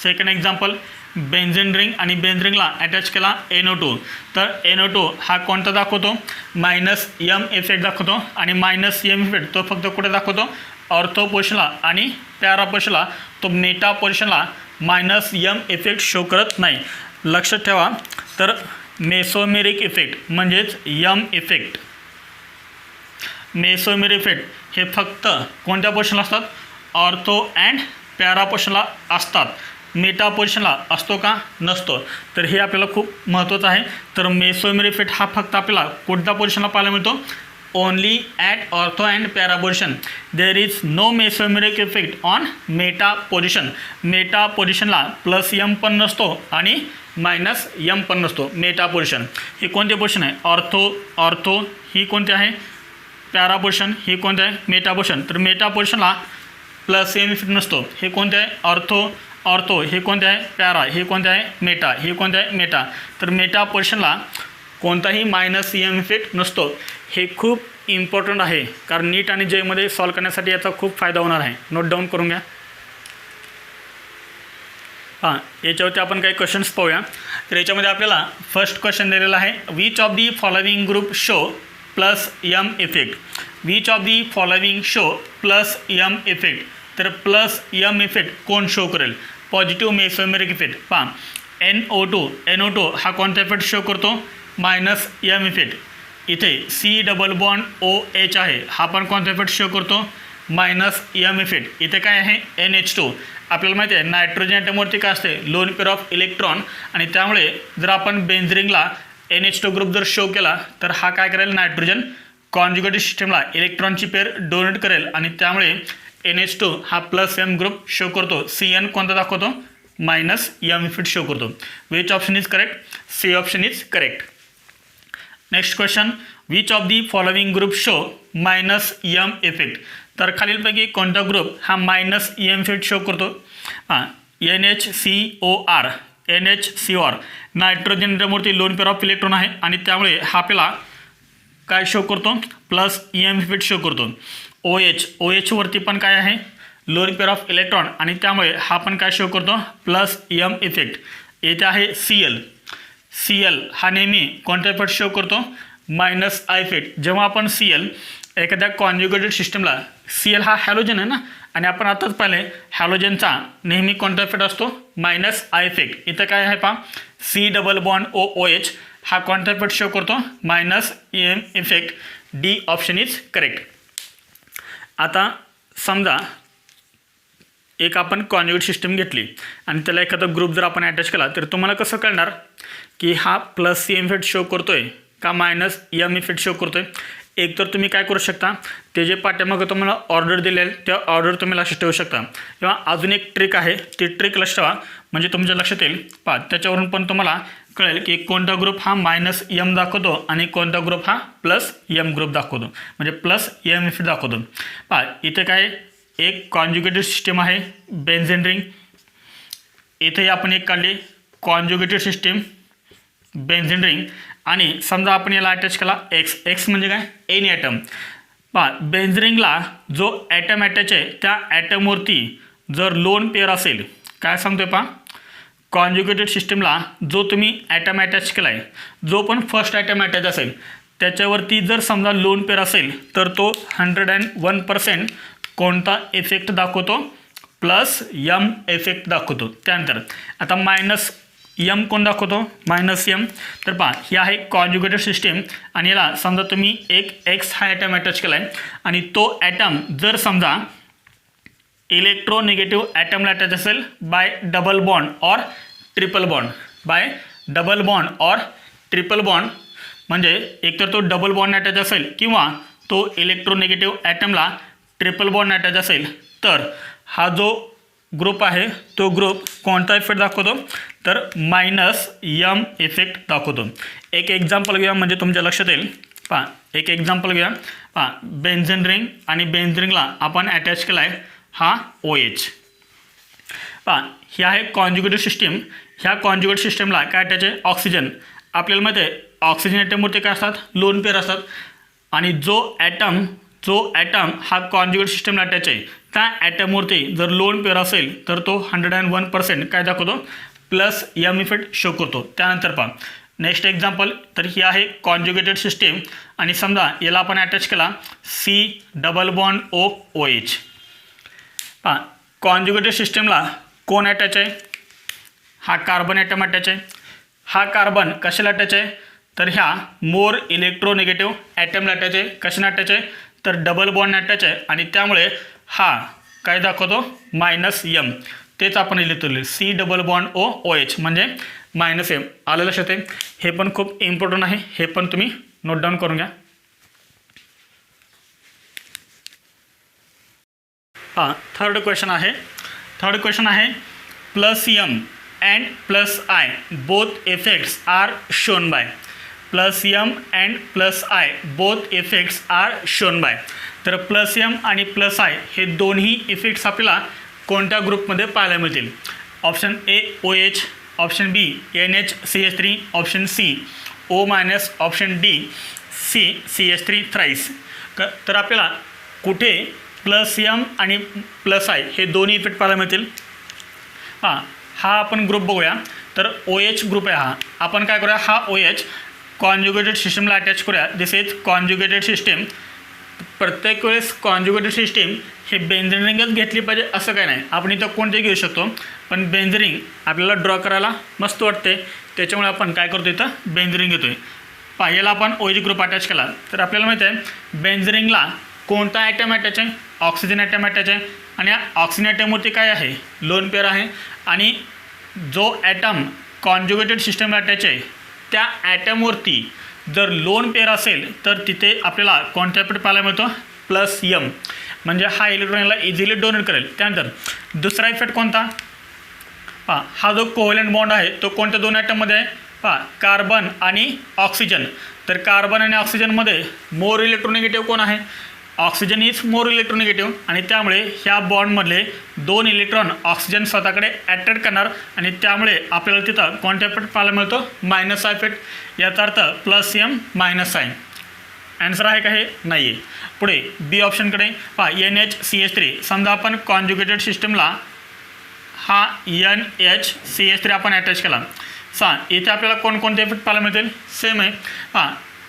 सेकंड एक्झाम्पल बेन्झीन रिंग, आणि बेन्झीन रिंगला अटॅच केला NO2. तर NO2 हा कोणता दाखवतो, मायनस एम इफेक्ट दाखवतो. आणि मायनस एम इफेक्ट तो फक्त कुठे दाखवतो, ऑर्थो पोर्शनला आणि पॅरा पोर्शनला. तो मेटा पोर्शनला मायनस एम इफेक्ट शो करत नाही. लक्षात ठेवा. तर मेसोमेरिक इफेक्ट म्हणजेच एम इफेक्ट, मेसोमेरिक इफेक्ट हे फक्त कोणत्या पोर्शनला असतात, ऑर्थो अँड पॅरा पोर्शनला असतात. मेटा पोझिशनला असतो का, नसतो. तर हे आपल्याला खूप महत्त्वाचं आहे. तर मेसोमेरिक इफेक्ट हा फक्त आपल्याला कोणत्या पोझिशनला पाहायला मिळतो, only at ortho and para position. There is no mesomeric effect on meta position. Meta पोझिशनला प्लस एम पण नसतो आणि मायनस एम पण नसतो. मेटा पोझिशन ही कोणती पोझिशन आहे, ऑर्थो ही कोणती आहे, पॅरा पोझिशन ही कोणती आहे, मेटा पोझिशन. तर मेटा पोझिशनला प्लस एम इफेक्ट नसतो. हे कोणते आहे, ऑर्थो हे कोणते आहे, पॅरा हे कोणते आहे, मेटा हे कोणते आहे, मेटा. तर मेटा पोर्शनला कोणताही मायनस एम इफेक्ट नसतो. हे खूप इम्पॉर्टंट आहे, कारण नीट आणि जेमध्ये सॉल्व करण्यासाठी याचा खूप फायदा होणार आहे. नोट डाऊन करून घ्या. हां, याच्यावरती आपण काही क्वेश्चन्स पाहूया. तर याच्यामध्ये आपल्याला फर्स्ट क्वेश्चन दिलेला आहे, which of the following group show plus M effect. Which of the following show plus M effect. तर प्लस एम इफेक्ट कोण शो करेल, पॉझिटिव्ह मेसोमेरिक इफेक्ट. पहा NO2 हा कोणता इफेक्ट शो करतो, मायनस एम इफेक्ट. इथे C डबल बॉन्ड OH आहे, हा पण कोणता इफेक्ट शो करतो, मायनस एम इफेक्ट. इथे काय आहे, NH2. आपल्याला माहिती आहे नायट्रोजन ॲटमवरती काय असते, लोन पेअर ऑफ इलेक्ट्रॉन. आणि त्यामुळे जर आपण बेन्झीन रिंगला NH2 ग्रुप जर शो केला तर हा काय करेल, नायट्रोजन कॉन्जुगेटेड सिस्टमला इलेक्ट्रॉनची पेअर डोनेट करेल, आणि त्यामुळे NH2 हा प्लस एम ग्रुप शो करतो. CN कोणता दाखवतो, मायनस एम इफेक्ट शो करतो. Which option is correct, C option is correct. Next question, which of the following group show minus M effect. तर खालीलपैकी कोणता ग्रुप हा मायनस एम इफेक्ट शो करतो. हां, NHCOR नायट्रोजनवरती लोन पेअर ऑफ इलेक्ट्रॉन आहे, आणि त्यामुळे हा आपल्याला काय शो करतो, प्लस एम इफेक्ट शो करतो. OH वरती पण काय आहे, लोन पेअर ऑफ इलेक्ट्रॉन, आणि त्यामुळे हा पण काय शो करतो, प्लस एम इफेक्ट. येथे आहे Cl हा नेहमी कोणता इफेक्ट शो करतो, मायनस आय इफेक्ट. जेव्हा आपण Cl एखाद्या कॉन्जुगेटेड सिस्टमला, Cl हा हॅलोजन आहे ना, आणि आपण आताच पाहिले हॅलोजनचा नेहमी कोणता इफेक्ट असतो, मायनस आय इफेक्ट. इथं काय आहे पहा, C डबल बॉन्ड OH हा कोणता इफेक्ट शो करतो, minus M effect. D option is correct. आता समजा एक आपण कॉन्जुगेट सिस्टम घेतली आणि त्याला एखादा ग्रुप जर आपण अटॅच केला तर तुम्हाला कसं कळणार की हा प्लस एम इफेक्ट शो करतोय का मायनस एम इफेक्ट शो करतोय. एक तर तुम्ही काय करू शकता, ते जे पाठ्यामागं तुम्हाला ऑर्डर दिले आहे त्या ऑर्डर तुम्ही लक्षात ठेवू शकता, किंवा अजून एक ट्रिक आहे ती ट्रिक लक्षात ठेवा म्हणजे तुमच्या लक्षात येईल. पहा त्याच्यावरून पण तुम्हाला कळेल की कोणता ग्रुप हा मायनस एम दाखवतो आणि कोणता ग्रुप हा प्लस एम ग्रुप दाखवतो, म्हणजे प्लस एम इफेक्ट दाखवतो. पहा इथे काय एक कॉन्जुगेटेड सिस्टीम आहे बेन्झीन रिंग, इथे आपण एक काढली कॉन्जुगेटेड सिस्टीम बेन्झीन रिंग, आणि समजा आपण याला अटॅच केला एक्स. एक्स म्हणजे काय, एनी ॲटम. पहा बेन्झीन रिंगला जो ॲटम अटॅच आहे त्या ॲटमवरती जर लोन पेअर असेल, काय सांगतोय पहा, कॉन्जुगेटेड सिस्टीमला जो तुम्ही ॲटम अटॅच केला आहे, जो पण फर्स्ट ॲटम अटॅच असेल त्याच्यावरती जर समजा लोन पेअर असेल तर तो 101% कोणता इफेक्ट दाखवतो, प्लस यम इफेक्ट दाखवतो. त्यानंतर आता मायनस यम कोण दाखवतो, मायनस यम. तर पहा ही आहे कॉन्जुगेटेड सिस्टीम आणि याला समजा तुम्ही एक एक्स हा ॲटम अटॅच केला आहे आणि तो ॲटम जर समजा इलेक्ट्रोनिगेटिव्ह ॲटमला अटॅच असेल बाय डबल बॉन्ड और triple bond, bye double bond और ट्रिपल बॉन्ड, म्हणजे एकतर तो डबल बॉन्ड अटॅच असेल किंवा तो इलेक्ट्रोनिगेटिव्ह ॲटमला ट्रिपल बॉन्ड अटॅच असेल, तर हा जो ग्रुप आहे तो ग्रुप कोणता इफेक्ट दाखवतो, तर मायनस यम इफेक्ट दाखवतो. एक एक्झाम्पल घेऊया म्हणजे तुमच्या लक्षात येईल. पहा एक एक्झाम्पल घेऊया. पहा बेन्झीन रिंग आणि बेन्झीन रिंगला आपण अटॅच केला आहे हा OH. पहा ही आहे कॉन्जुगेटेड सिस्टीम. ह्या कॉन्जुगेट सिस्टीमला काय अटॅच आहे, ऑक्सिजन. आपल्याला माहिती आहे ऑक्सिजन ॲटमवरती काय असतात, लोन पेअर असतात, आणि जो ॲटम हा कॉन्जुगेट सिस्टमला अटॅच आहे त्या ॲटमवरती जर लोन पेअर असेल तर तो 101% काय दाखवतो, प्लस एम इफेक्ट शो करतो. त्यानंतर पहा नेक्स्ट एक्झाम्पल, तर ही आहे कॉन्जुगेटेड सिस्टीम आणि समजा याला आपण अटॅच केला C+OH. पहा कॉन्जुगेटेड सिस्टीमला कोण अटॅच आहे, हा कार्बन ॲटम अटॅच आहे. हा कार्बन कशाला अटॅच आहे, तर ह्या मोर इलेक्ट्रोनिगेटिव्ह ॲटमला अटॅच आहे. कशाला अटॅच आहे, तर डबल बॉन्ड अटॅच आहे आणि त्यामुळे हा काय दाखवतो, मायनस एम. तेच आपण लिहितो C+OH म्हणजे मायनस एम. आलं लक्षात आहे. हे पण खूप इम्पॉर्टंट आहे, हे पण तुम्ही नोट डाऊन करून घ्या. हां थर्ड क्वेश्चन आहे plus M and plus I both effects are shown by. Plus M and plus I both effects are shown by. तर प्लस एम आणि प्लस आय हे दोन्ही इफेक्ट्स आपल्याला कोणत्या ग्रुपमध्ये पाहायला मिळतील. Option A OH, option B NHCH3, option C O-, option D CH3 thrice. तर आपल्याला कुठे प्लस एम आणि प्लस आय हे दोन्ही इफेक्ट पाहायला मिळतील. हा आपण ग्रुप बघूया. तर OH ग्रुप आहे हा. आपण काय करूया, हा OH कॉन्जुगेटेड सिस्टमला अटॅच करूया. दिस इज कॉन्जुगेटेड सिस्टीम. प्रत्येक वेळेस कॉन्जुगेटेड सिस्टीम हे बेन्झीन रिंगच घेतली पाहिजे असं काय नाही, आपण इथं कोणते घेऊ शकतो, पण बेन्झीन रिंग आपल्याला ड्रॉ करायला मस्त वाटते त्याच्यामुळे आपण काय करतो, इथं बेन्झीन रिंग घेतो आहे. याला आपण OH ग्रुप अटॅच केला तर आपल्याला माहिती आहे बेन्झीन रिंगला कोणता ॲटम अटॅच आहे, ऑक्सिजन ॲटम अटॅच आहे, आणि या ऑक्सिजन ॲटमवरती काय आहे, लोन पेअर आहे, आणि जो ॲटम कॉन्जुगेटेड सिस्टमला अटॅच आहे त्या ॲटमवरती जर लोन पेअर असेल तर तिथे आपल्याला कोणत्या इफेक्ट पाहायला मिळतो, प्लस एम, म्हणजे हा इलेक्ट्रॉनला इझिली डोनेट करेल. त्यानंतर दुसरा इफेक्ट कोणता, हा जो कोव्हॅलेंट बॉन्ड आहे तो कोणत्या दोन ॲटममध्ये आहे, कार्बन आणि ऑक्सिजन. तर कार्बन आणि ऑक्सिजनमध्ये मोर इलेक्ट्रोनिगेटिव्ह कोण आहे, ऑक्सिजन इज मोर इलेक्ट्रोनिगेटिव्ह, आणि त्यामुळे ह्या बॉन्डमधले दोन इलेक्ट्रॉन ऑक्सिजन स्वतःकडे अट्रॅक्ट करणार आणि त्यामुळे आपल्याला तिथं कोणत्या इफेक्ट पाहायला मिळतो, मायनस इफेक्ट. याचा अर्थ plus M minus sign. Answer आहे का हे, नाही आहे. पुढे बी ऑप्शनकडे NHCH3. समजा आपण कॉन्जुगेटेड सिस्टमला हा NHCH3 आपण अटॅच केला. इथे आपल्याला कोणकोणते इफेक्ट पाहायला मिळतील, सेम आहे.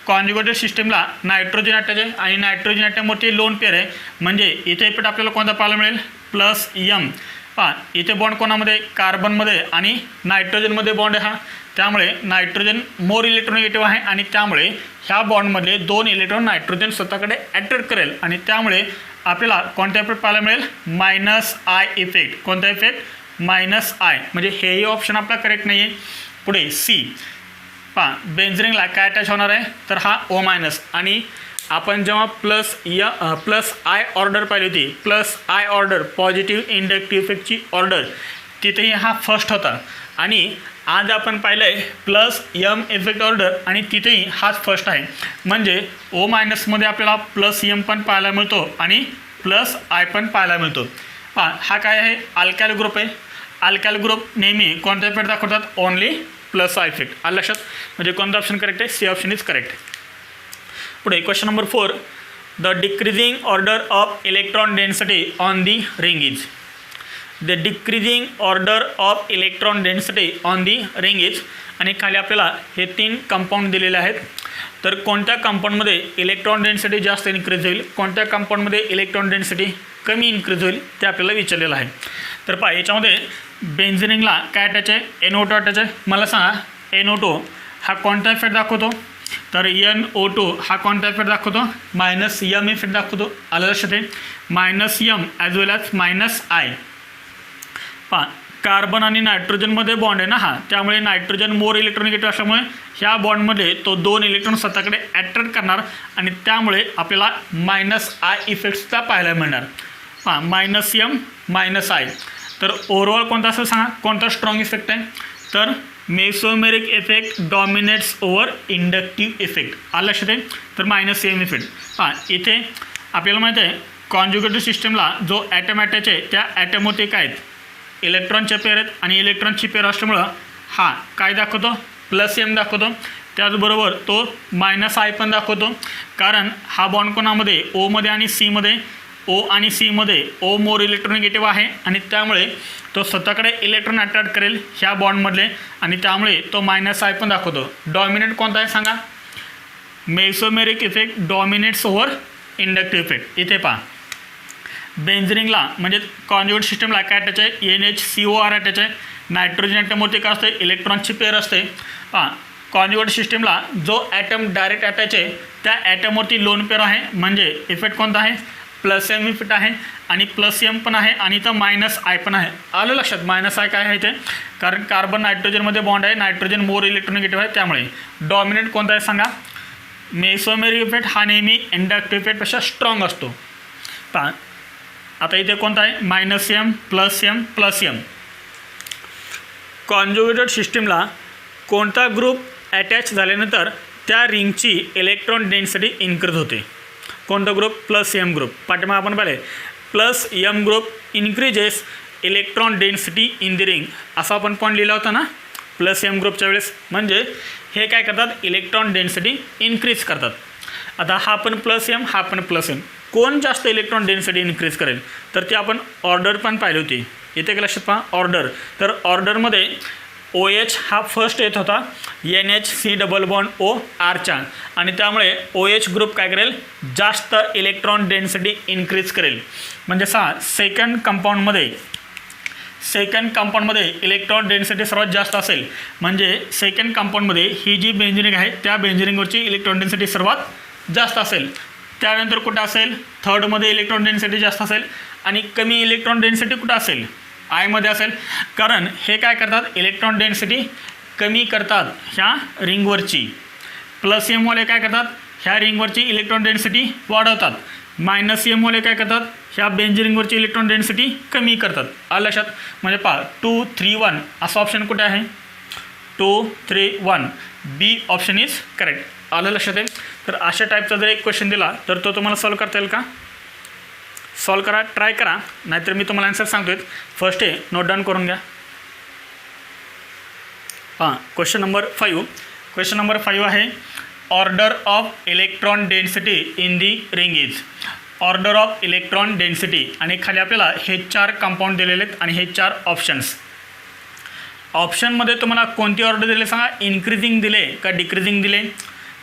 कॉन्जुगेटेड सिस्टमला नायट्रोजन अटॅच आहे आणि नायट्रोजन ॲटमवरती लोन पेअर आहे, म्हणजे इथे इफेक्ट आपल्याला कोणता पाहायला मिळेल, प्लस एम. इथे बॉन्ड कोणामध्ये, कार्बनमध्ये आणि नायट्रोजनमध्ये बॉन्ड आहे हा, त्यामुळे नायट्रोजन मोर इलेक्ट्रोनिगेटिव्ह आहे आणि त्यामुळे ह्या बॉन्डमधले 2 इलेक्ट्रॉन नायट्रोजन स्वतःकडे अट्रॅक्ट करेल आणि त्यामुळे आपल्याला कोणता इफेक्ट पाहायला मिळेल -I इफेक्ट. कोणता इफेक्ट -I म्हणजे हेही ऑप्शन आपला करेक्ट नाही आहे. पुढे सी पहा बेन्झिनला काय अटॅच होणार आहे तर हा O- आणि आपण जेव्हा प्लस I ऑर्डर पाहिली होती I ऑर्डर पॉझिटिव्ह इंडक्टिव्ह इफेक्टची ऑर्डर तिथेही हा फर्स्ट होता आणि आज आपण पाहिलं आहे M इफेक्ट ऑर्डर आणि तिथेही हाच फर्स्ट आहे. म्हणजे O- आपल्याला +M पण पाहायला मिळतो आणि I पण पाहायला मिळतो. पहा हा काय आहे अल्काइल ग्रुप आहे. अल्काइल ग्रुप नेहमी कोणता इफेक्ट दाखवतात ओनली +I इफेक्ट. आलं लक्षात. म्हणजे कोणता ऑप्शन करेक्ट आहे सी ऑप्शन इज करेक्ट. पुढे question number 4 the decreasing order of electron density on the ring is. The decreasing order of electron density on the ring is आणि खाली आपल्याला हे 3 कंपाऊंड दिलेले आहेत. तर कोणत्या कंपाऊंडमध्ये इलेक्ट्रॉन डेन्सिटी जास्त इन्क्रीज होईल कोणत्या कंपाऊंडमध्ये इलेक्ट्रॉन डेन्सिटी कमी इन्क्रीज होईल ते आपल्याला विचारलेलं आहे. तर पहा याच्यामध्ये बेन्झिनला काय अटॅच आहे NO2 अटॅच आहे. मला सांगा NO2 हा कोणता इफेक्ट दाखवतो तर NO2 हा कोणता इफेक्ट दाखवतो -M इफेक्ट दाखवतो. आलं लक्षात आहे. -M as well as -I. पहा कार्बन आणि नायट्रोजनमध्ये बॉन्ड आहे ना हा त्यामुळे नायट्रोजन मोर इलेक्ट्रोनिगेटिव्ह असल्यामुळे ह्या बॉन्डमध्ये तो 2 इलेक्ट्रॉन स्वतःकडे अट्रॅक्ट करणार आणि त्यामुळे आपल्याला -I इफेक्टसुद्धा पाहायला मिळणार. पहा -M -I. तर ओव्हरऑल कोणता असं सांगा कोणता स्ट्रॉंग इफेक्ट आहे तर mesomeric effect dominates over inductive effect. आलं लक्षात आहे. तर -M इफेक्ट. पहा इथे आपल्याला माहिती आहे कॉन्जुगेटिव्ह सिस्टमला जो ॲटम अटॅच आहे त्या ॲटमवरती काय आहेत इलेक्ट्रॉनचे पेअर आहेत आणि इलेक्ट्रॉनची पेअर असल्यामुळं हा काय दाखवतो +M दाखवतो. त्याचबरोबर तो -I पण दाखवतो कारण हा बॉन्ड कोणामध्ये ओमध्ये आणि सीमध्ये O आणि सीमध्ये O मोर इलेक्ट्रोनिगेटिव्ह आहे आणि त्यामुळे तो स्वतःकडे इलेक्ट्रॉन अट्रॅक्ट करेल ह्या बॉन्डमधले आणि त्यामुळे तो -I पण दाखवतो. डॉमिनेट कोणता आहे सांगा mesomeric effect dominates over inductive effect. इथे पहा बेन्झिनला म्हणजे कॉन्जुगेट सिस्टमला काय अटॅच आहे NHCOR अटॅच आहे. नायट्रोजन ॲटमवरती काय असते इलेक्ट्रॉनची पेअर असते. पहा कॉन्जुगेट सिस्टमला जो ॲटम डायरेक्ट अटॅच आहे त्या ॲटमवरती लोन पेअर आहे म्हणजे इफेक्ट कोणता आहे +M इफेक्ट आहे आणि +M पण आहे आणि इथं -I पण आहे. आलं लक्षात. -I काय आहे ते कारण कार्बन नायट्रोजनमध्ये बॉन्ड आहे नायट्रोजन मोर इलेक्ट्रोनिगेटिव्ह आहे त्यामुळे. डॉमिनेट कोणता आहे सांगा मेसोमेरिक इफेक्ट हा नेहमी इंडक्टिव्ह इफेक्टपेक्षा स्ट्रॉंग असतो. पहा आता इथे कोणता आहे -M +M. कॉन्जुगेटेड सिस्टमला कोणता ग्रुप अटॅच झाल्यानंतर त्या रिंगची इलेक्ट्रॉन डेन्सिटी इन्क्रीज होते कोणता ग्रुप +M ग्रुप. पाठीमागे आपण पाहिले +M group increases electron density in the ring असा आपण पॉईंट लिहिला होता ना +M ग्रुपच्या वेळेस. म्हणजे हे काय करतात इलेक्ट्रॉन डेन्सिटी इन्क्रीज करतात. आता हा पण +M हा पण +M कोण जास्त इलेक्ट्रॉन डेन्सिटी इन्क्रीज करेल तर ती आपण ऑर्डर पण पाहिली होती. इथे काय लक्षात पहा ऑर्डर. तर ऑर्डरमध्ये OH हा फर्स्ट येत होता NHC डबल बॉन्ड OR आणि त्यामुळे OH ग्रुप काय करेल जास्त इलेक्ट्रॉन डेन्सिटी इन्क्रीज करेल. म्हणजे सेकंड कंपाऊंडमध्ये इलेक्ट्रॉन डेन्सिटी सर्वात जास्त असेल म्हणजे सेकंड कंपाऊंडमध्ये ही जी बेन्झिन आहे त्या बेन्झिनवरची इलेक्ट्रॉन डेन्सिटी सर्वात जास्त असेल. त्यानंतर कुठं असेल थर्डमध्ये इलेक्ट्रॉन डेन्सिटी जास्त असेल आणि कमी इलेक्ट्रॉन डेन्सिटी कुठं असेल आयमध्ये असेल. कारण हे काय करतात इलेक्ट्रॉन डेन्सिटी कमी करतात ह्या रिंगवरची. +M वाले काय करतात ह्या रिंगवरची इलेक्ट्रॉन डेन्सिटी वाढवतात. -M वाले काय करतात ह्या बेन्झिन रिंगवरची इलेक्ट्रॉन डेन्सिटी कमी करतात. आलं लक्षात. म्हणजे पहा 2 3 1 असा ऑप्शन कुठे आहे 2 3 1 B ऑप्शन इज करेक्ट. आलं लक्षात आहे. तर अशा टाईपचा जर एक क्वेश्चन दिला तर तो तुम्हाला सॉल्व करता येईल का सॉल्व करा ट्राय करा नाहीतर मी तुम्हाला आन्सर सांगतो आहे. फर्स्ट हे नोट डाऊन करून घ्या. हां क्वेश्चन नंबर 5 आहे order of electron density in the ring is. Order of electron density आणि खाली आपल्याला हे 4 कंपाऊंड दिलेले आहेत आणि हे 4 ऑप्शन्स. ऑप्शनमध्ये तुम्हाला कोणती ऑर्डर दिले सांगा इन्क्रीजिंग दिले का डिक्रीजिंग दिले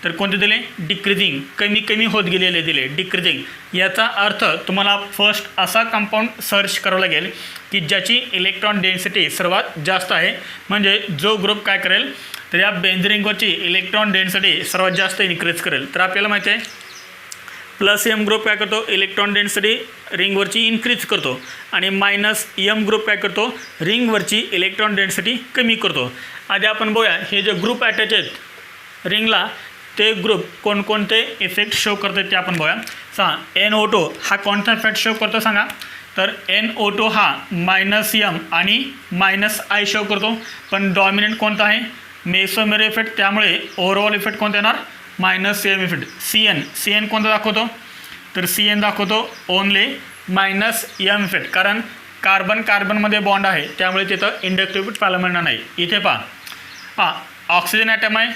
तर कोणते दिले डिक्रीजिंग कमी कमी होत गेलेले दिले डिक्रीजिंग. याचा अर्थ तुम्हाला फर्स्ट असा कंपाऊंड सर्च करावं लागेल की ज्याची इलेक्ट्रॉन डेन्सिटी सर्वात जास्त आहे म्हणजे जो ग्रुप काय करेल तर या बेंझिन इलेक्ट्रॉन डेन्सिटी सर्वात जास्त इन्क्रीज करेल. तर आपल्याला माहिती आहे प्लस एम ग्रुप काय करतो, इलेक्ट्रॉन डेन्सिटी रिंगवरची इन्क्रीज करतो आणि मायनस एम ग्रुप काय करतो, रिंगवरची इलेक्ट्रॉन डेन्सिटी कमी करतो. आधी आपण बघूया हे जे ग्रुप अटॅच आहेत रिंगला ते ग्रुप कोणकोणते इफेक्ट शो करतात ते आपण बघूया. सांगा NO2 हा कोणता इफेक्ट शो करतो सांगा. तर NO2 हा -m आणि -I शो करतो. पण डॉमिनंट कोणता आहे, मेसोमेरी इफेक्ट. त्यामुळे ओव्हरऑल इफेक्ट कोणता येणार, -m इफेक्ट. CN कोणता दाखवतो, तर CN दाखवतो ओनली -m इफेक्ट. कारण कार्बनमध्ये बॉन्ड आहे त्यामुळे तिथं इंडक्टिव्ह इफेक्ट पाहायला मिळणार नाही. इथे पहा ऑक्सिजन ॲटम आहे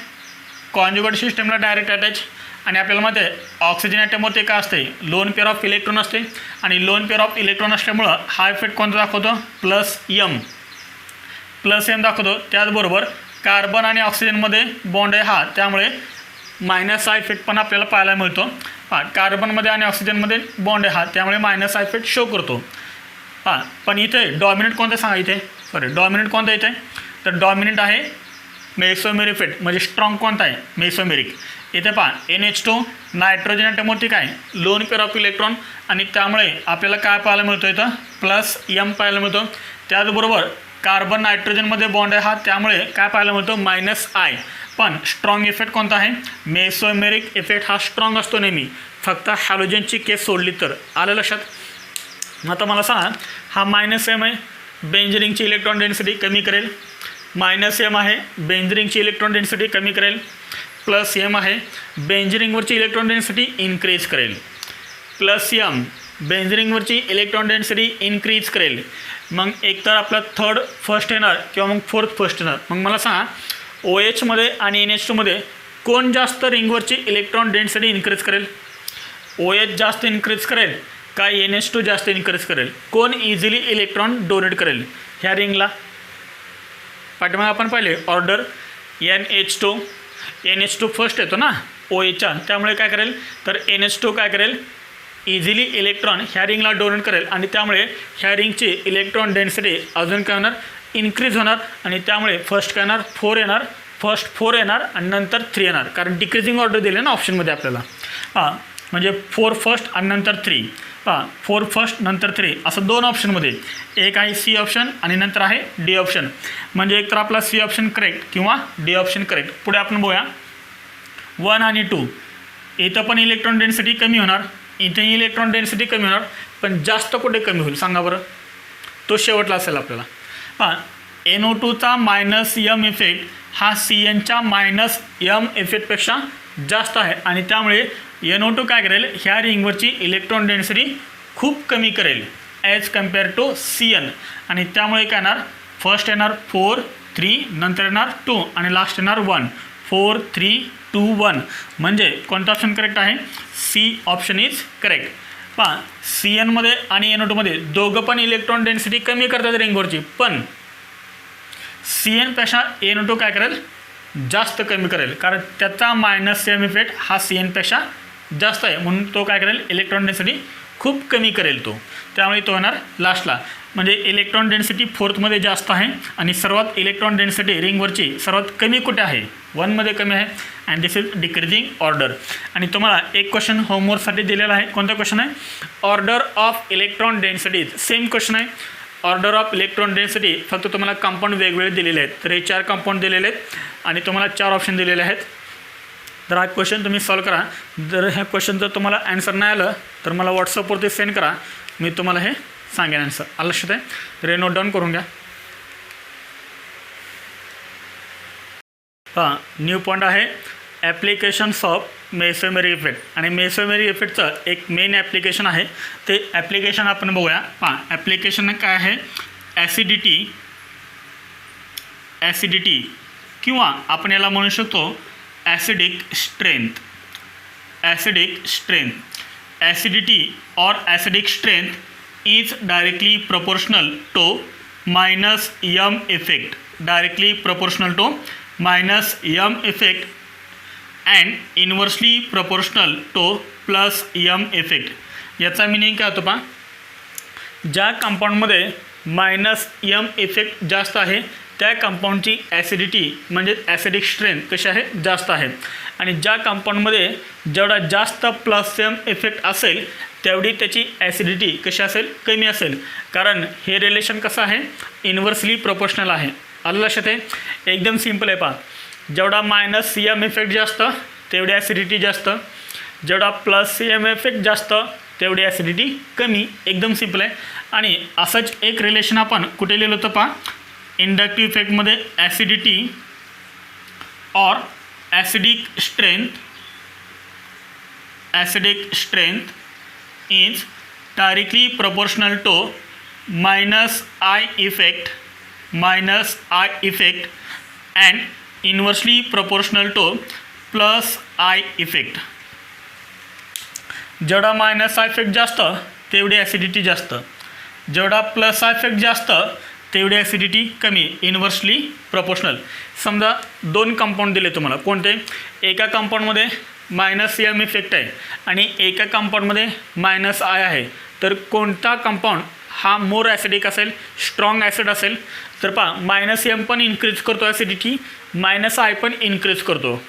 कॉन्जुगेट सिस्टमला डायरेक्ट अटॅच आणि आपल्याला माहिती आहे ऑक्सिजन ॲटमवरती काय असते, लोन पेअर ऑफ इलेक्ट्रॉन असते आणि लोन पेअर ऑफ इलेक्ट्रॉन असल्यामुळं हा इफेक्ट कोणता दाखवतो, +m दाखवतो. त्याचबरोबर कार्बन आणि ऑक्सिजनमध्ये बॉन्ड आहे हा, त्यामुळे -I इफेक्ट पण आपल्याला पाहायला मिळतो. कार्बनमध्ये आणि ऑक्सिजनमध्ये बॉन्ड आहे हा, त्यामुळे -I इफेक्ट शो करतो. पण इथे डॉमिनंट कोणतं सांगा, इथे डॉमिनंट कोणतं इथे, तर डॉमिनंट आहे मेसोमेरी इफेक्ट. म्हणजे स्ट्रॉंग कोणता आहे, मेसोमेरिक. इथे NH2 नायट्रोजन ॲटमवरती काय लोन पेअर ऑफ इलेक्ट्रॉन आणि त्यामुळे आपल्याला काय पाहायला मिळतो, इथं +m पाहायला मिळतो. त्याचबरोबर कार्बन नायट्रोजनमध्ये बॉन्ड आहे हा, त्यामुळे काय पाहायला मिळतो, -I. पण स्ट्रॉंग इफेक्ट कोणता आहे, मेसोमेरिक इफेक्ट हा स्ट्रॉंग असतो नेहमी, फक्त हॅलोजनची केस सोडली तर. आलं लक्षात. आता मला सांगा हा -m आहे, बेंझिनची इलेक्ट्रॉन डेन्सिटी कमी करेल. -m आहे, बेंझिनची इलेक्ट्रॉन डेन्सिटी कमी करेल. +m आहे, बेंझिनवरची इलेक्ट्रॉन डेन्सिटी इन्क्रीज करेल. +m बेंझिनवरची इलेक्ट्रॉन डेन्सिटी इन्क्रीज करेल. मग एकतर आपला फर्स्ट येणार किंवा मग फोर्थ फर्स्ट येणार. मग मला सांगा OH मध्ये आणि NH2 मध्ये कोण जास्त रिंगवरची इलेक्ट्रॉन डेन्सिटी इन्क्रीज करेल, OH जास्त इन्क्रीज करेल का NH2 जास्त इन्क्रीज करेल, कोण इझिली इलेक्ट्रॉन डोनेट करेल ह्या रिंगला. पाठीमागे आपण पाहिले ऑर्डर NH2 फर्स्ट येतो ना OHच्या, त्यामुळे काय करेल, तर NH2 काय करेल, इझिली इलेक्ट्रॉन ह्या रिंगला डोनेट करेल आणि त्यामुळे ह्या रिंगची इलेक्ट्रॉन डेन्सिटी अजून काय होणार, इन्क्रीज होणार आणि त्यामुळे फर्स्ट काय येणार, 4 येणार, फर्स्ट 4 येणार आणि नंतर 3 येणार. कारण डिक्रीजिंग ऑर्डर दिले ना ऑप्शनमध्ये आपल्याला. म्हणजे 4 फर्स्ट आणि नंतर 3. 4 फर्स्ट नंतर 3 असं 2 ऑप्शनमध्ये. एक आहे C ऑप्शन आणि नंतर आहे D ऑप्शन. म्हणजे एक तर आपला C ऑप्शन करेक्ट किंवा D ऑप्शन करेक्ट. पुढे आपण बघूया 1 आणि 2. इथं पण इलेक्ट्रॉन डेन्सिटी कमी होणार, इथेही इलेक्ट्रॉन डेन्सिटी कमी होणार, पण जास्त कुठे कमी होईल सांगा बरं, तो शेवटला असेल आपल्याला. NO2चा -m इफेक्ट हा CNच्या -m इफेक्टपेक्षा जास्त आहे आणि त्यामुळे NO2 काय करेल, ह्या रिंगवरची इलेक्ट्रॉन डेन्सिटी खूप कमी करेल ॲज कम्पेअर टू CN आणि त्यामुळे काय येणार, फर्स्ट येणार 4 3 नंतर येणार 2 आणि लास्ट येणार 1. 4 3 2 1 म्हणजे कोणता ऑप्शन करेक्ट आहे, C option is correct. CN मध्ये आणि NO2 मध्ये दोघं पण इलेक्ट्रॉन डेन्सिटी कमी करतात रिंगवरची, पण CN पेक्षा NO2 काय करेल, जास्त कमी करेल. कारण त्याचा -m इफेक्ट हा CN पेक्षा जास्त आहे म्हणून तो काय करेल, इलेक्ट्रॉन डेन्सिटी खूप कमी करेल तो, त्यामुळे तो येणार लास्टला. म्हणजे इलेक्ट्रॉन डेन्सिटी फोर्थमध्ये जास्त आहे आणि सर्वात इलेक्ट्रॉन डेन्सिटी रिंगवरची सर्वात कमी कुठे आहे, 1 मध्ये कमी आहे and this is decreasing order. आणि तुम्हाला एक क्वेश्चन होमवर्कसाठी दिलेला आहे. कोणता क्वेश्चन आहे, order of electron density. Same question आहे, ऑर्डर ऑफ इलेक्ट्रॉन डेन्सिटी, फक्त तुम्हाला कंपाऊंड वेगवेगळे दिलेले आहेत. तर हे 4 कंपाऊंड दिलेले आहेत आणि तुम्हाला 4 ऑप्शन दिलेले आहेत. तर हा क्वेश्चन तुम्ही सॉल्व करा. जर ह्या क्वेश्चन जर तुम्हाला ॲन्सर नाही आलं तर मला व्हॉट्सअपवरती सेंड करा, मी तुम्हाला हे सांगेन ॲन्सर. आलं लक्षात आहे, तर हे नोट डाऊन करून घ्या. न्यू पॉईंट आहे ॲप्लिकेशन्स ऑफ मेसोमेरी इफेक्ट. आणि मेसोमेरी इफेक्टचं एक मेन ॲप्लिकेशन आहे, ते ॲप्लिकेशन आपण बघूया. ॲप्लिकेशन काय आहे, ॲसिडिटी किंवा आपण याला म्हणू शकतो ॲसिडिक स्ट्रेंथ. ॲसिडिटी और acidic strength is directly proportional to -m effect, directly proportional to -m effect and inversely proportional to +m effect. याचा मिनिंग काय होतो पहा, ज्या कंपाऊंडमध्ये -m इफेक्ट जास्त आहे त्या कंपाऊंडची ॲसिडिटी म्हणजे ॲसिडिक स्ट्रेंथ कशी आहे जास्त आहे आणि ज्या कंपाऊंडमध्ये जेवढा जास्त प्लस एम इफेक्ट असेल तेवढी त्याची ॲसिडिटी कशी असेल कमी असेल, कारण हे रिलेशन कसं आहे इन्व्हर्सली प्रोपोर्शनल आहे. आलं लक्षात आहे. एकदम सिम्पल आहे पहा. जेवढा मायनस एम इफेक्ट जास्त तेवढी ॲसिडिटी जास्त, जेवढा प्लस एम इफेक्ट जास्त तेवढी ॲसिडिटी कमी. एकदम सिम्पल आहे. आणि असंच एक रिलेशन आपण कुठे लिहिलं होतं पहा, इंडक्टिव्ह इफेक्टमध्ये acidity or acidic strength is directly proportional to minus I effect and inversely proportional to plus I effect. जेवढा मायनस आय इफेक्ट जास्त तेवढी ॲसिडिटी जास्त, जेवढा प्लस आय इफेक्ट जास्त तेवढी ॲसिडिटी कमी. Inversely proportional. समजा दोन कंपाऊंड दिले तुम्हाला, कोणते, एका कंपाऊंडमध्ये मायनस एम इफेक्ट आहे आणि एका कंपाऊंडमध्ये मायनस आय आहे, तर कोणता कंपाऊंड हा मोर ॲसिडिक असेल, स्ट्रॉंग ॲसिड असेल, तर पहा मायनस एम पण इन्क्रीज करतो ॲसिडिटी, मायनस आय पण इन्क्रीज करतो.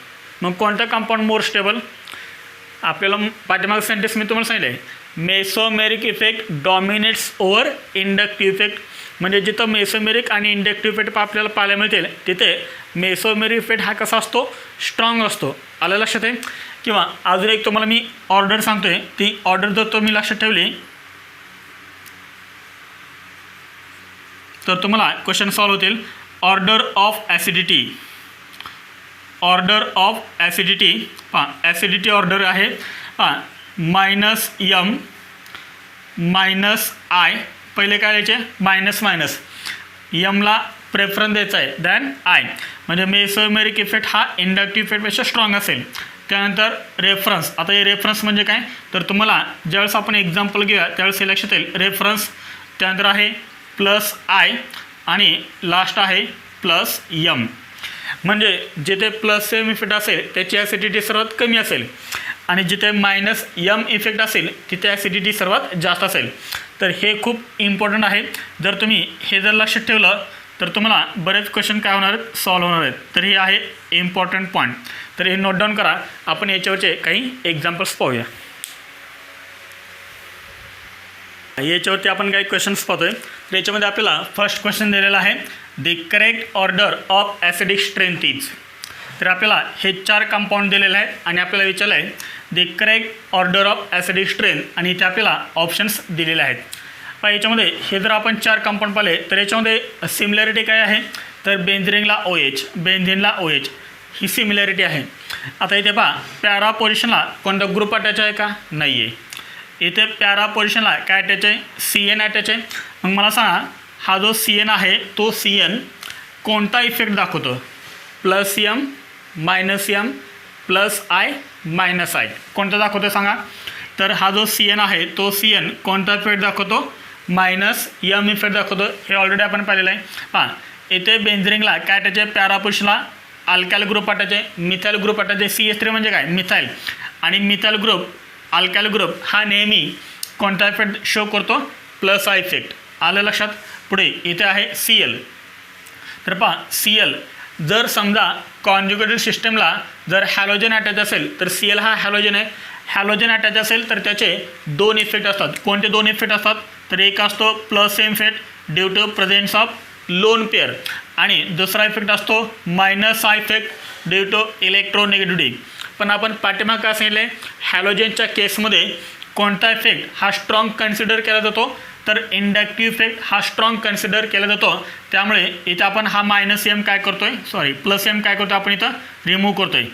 मग कोणता कंपाऊंड मोर स्टेबल, आपल्याला पाठीमागं सेंटेन्स मी तुम्हाला सांगितलं आहे, mesomeric effect dominates over inductive effect. म्हणजे जिथं मेसोमेरिक आणि इंडक्टिव्ह इफेक्ट आपल्याला पाहायला मिळतील तिथे मेसोमेरिक इफेक्ट हा कसा असतो, स्ट्रॉंग असतो. आलं लक्षात आहे. किंवा अजून एक तुम्हाला मी ऑर्डर सांगतो आहे, ती ऑर्डर जर तुम्ही लक्षात ठेवली तर तुम्हाला क्वेश्चन सॉल्व होतील. ऑर्डर ऑफ ॲसिडिटी पहा, ॲसिडिटी ऑर्डर आहे पहा, मायनस एम मायनस आय. पहिले काय द्यायचे, मायनस एमला प्रेफरन्स द्यायचा आहे दॅन आय. म्हणजे मेसोमेरिक इफेक्ट हा इंडक्टिव्ह इफेक्टपेक्षा स्ट्रॉंग असेल. त्यानंतर रेफरन्स. आता हे रेफरन्स म्हणजे काय, तर तुम्हाला ज्यावेळेस आपण एक्झाम्पल घेऊया त्यावेळेस हे लक्षात येईल. रेफरन्स, त्यानंतर आहे प्लस आय आणि लास्ट आहे प्लस एम. म्हणजे जिथे प्लस एम इफेक्ट असेल त्याची ॲसिडिटी सर्वात कमी असेल आणि जिथे मायनस एम इफेक्ट असेल तिथे ॲसिडिटी सर्वात जास्त असेल. तर हे खूप इम्पॉर्टंट आहे. जर तुम्ही हे जर लक्षात ठेवलं तर तुम्हाला बरेच क्वेश्चन काय होणार आहेत, सॉल्व होणार आहेत. तर हे आहे इम्पॉर्टंट पॉईंट. तर हे नोट डाऊन करा. आपण याच्यावरचे काही एक्झाम्पल्स पाहूया. याच्यावरती आपण काही क्वेश्चन्स पाहतोय. तर याच्यामध्ये आपल्याला फर्स्ट क्वेश्चन दिलेला आहे, the correct order of acidic strength is. तर आपल्याला हे 4 कंपाऊंड दिलेले आहेत आणि आपल्याला विचारलं आहे the correct order of acidic strength आणि इथे आपल्याला ऑप्शन्स दिलेले आहेत. पण याच्यामध्ये हे जर आपण 4 कंपाऊंड पाहिले तर याच्यामध्ये सिमिलॅरिटी काय आहे, तर बेन्झिनला OH ही सिमिलॅरिटी आहे. आता इथे पहा, पॅरा पोझिशनला कोणता ग्रुप अटॅच आहे का, नाही आहे. इथे पॅरा पोझिशनला काय अटॅच आहे, CN अटॅच आहे. मग मला सांगा हा जो CN आहे तो CN कोणता इफेक्ट दाखवतो, plus M minus M plus I minus I, कोणता दाखवतो सांगा. तर हा जो CN आहे तो CN कोणता इफेक्ट दाखवतो, मायनस एम इफेक्ट दाखवतो. हे ऑलरेडी आपण पाहिलेलं आहे. पहा इथे बेन्झिनला काय अटॅच आहे, पॅरा पोझिशनला अल्काइल ग्रुप अटॅच आहे, मिथाइल ग्रुप अटॅच आहे. CH3 म्हणजे काय, मिथाइल. आणि मिथाइल ग्रुप, अल्काइल ग्रुप हा नेहमी कोणता इफेक्ट शो करतो, प्लस आय इफेक्ट. आलं लक्षात. पुढे इथे आहे Cl. तर पहा Cl जर समजा कॉन्जुगेटेड सिस्टमला जर हॅलोजन अटॅच असेल तर Cl हा हॅलोजन आहे. हॅलोजन अटॅच असेल तर त्याचे 2 इफेक्ट असतात. कोणते 2 इफेक्ट असतात, तर एक असतो plus M effect due to presence of lone pair आणि दुसरा इफेक्ट असतो minus I effect due to electronegativity. पण आपण पाठीमागं काय सांगितलं आहे, हॅलोजनच्या केसमध्ये कोणता इफेक्ट हा स्ट्रॉंग कन्सिडर केला जातो, तर इंडक्टिव्ह इफेक्ट हा स्ट्रॉंग कन्सिडर केला जातो. त्यामुळे इथं आपण हा मायनस एम काय करतोय, प्लस एम काय करतो आपण इथं रिमूव्ह करतोय.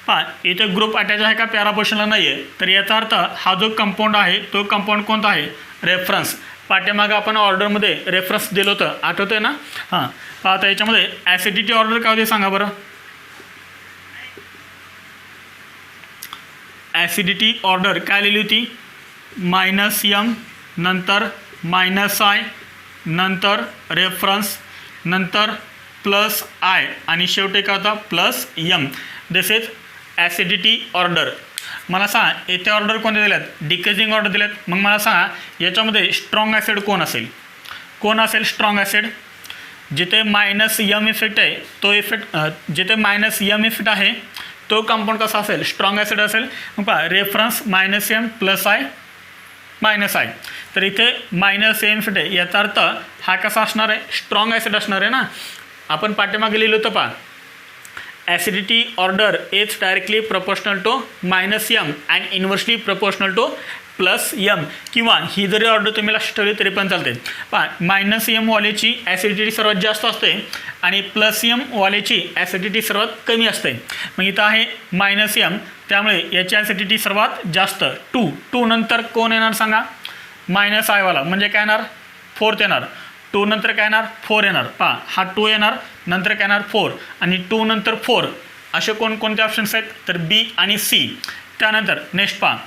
पहा इथे ग्रुप अटॅच आहे का, पॅरा पोझिशनला नाही आहे. तर याचा अर्थ हा जो कंपाऊंड आहे तो कंपाऊंड कोणता आहे, रेफरन्स. पाठीमागं आपण ऑर्डरमध्ये रेफरन्स दिलं होतं, आठवतंय ना. हां पहा आता याच्यामध्ये ॲसिडिटी ऑर्डर काय होते सांगा बरं. ॲसिडिटी ऑर्डर काय लिहिली होती, मायनस एम नंतर मायनस आय नंतर रेफरन्स नंतर प्लस आय आणि शेवटी काय होता, plus M. This is acidity order. मला सांगा येथे ऑर्डर कोणते दिल्यात, डिक्रीजिंग ऑर्डर दिल्यात. मग मला सांगा याच्यामध्ये स्ट्रॉंग ॲसिड कोण असेल स्ट्रॉंग ॲसिड. जिथे मायनस यम इफेक्ट आहे तो इफेक्ट जिथे मायनस यम इफेक्ट आहे तो कंपाऊंड कसा असेल, स्ट्रॉंग ॲसिड असेल. मग पहा reference minus M plus I minus I. तर इथे मायनस एम इफेक्ट आहे, याचा अर्थ हा कसा असणार आहे, स्ट्रॉंग ॲसिड असणार आहे ना. आपण पाठीमागे लिहिलं होतं पहा, acidity order is directly proportional to minus M and inversely proportional to plus M, किंवा ही जरी ऑर्डर तुम्ही लक्षात ठेवली तरी पण चालते. पहा मायनस यम वालेची ॲसिडिटी सर्वात जास्त असते आणि प्लस यम वालेची ॲसिडिटी सर्वात कमी असते. मग इथं आहे मायनस यम, त्यामुळे याची ॲसिडिटी सर्वात जास्त. टू नंतर कोण येणार सांगा, मायनस आयवाला, म्हणजे काय येणार, फोर्थ येणार. 2 नंतर काय येणार, 4 येणार. पहा हा 2 येणार, नंतर काय येणार 4, आणि 2 नंतर 4 असे कोणकोणते ऑप्शन्स आहेत, तर बी आणि सी. त्यानंतर नेक्स्ट पहा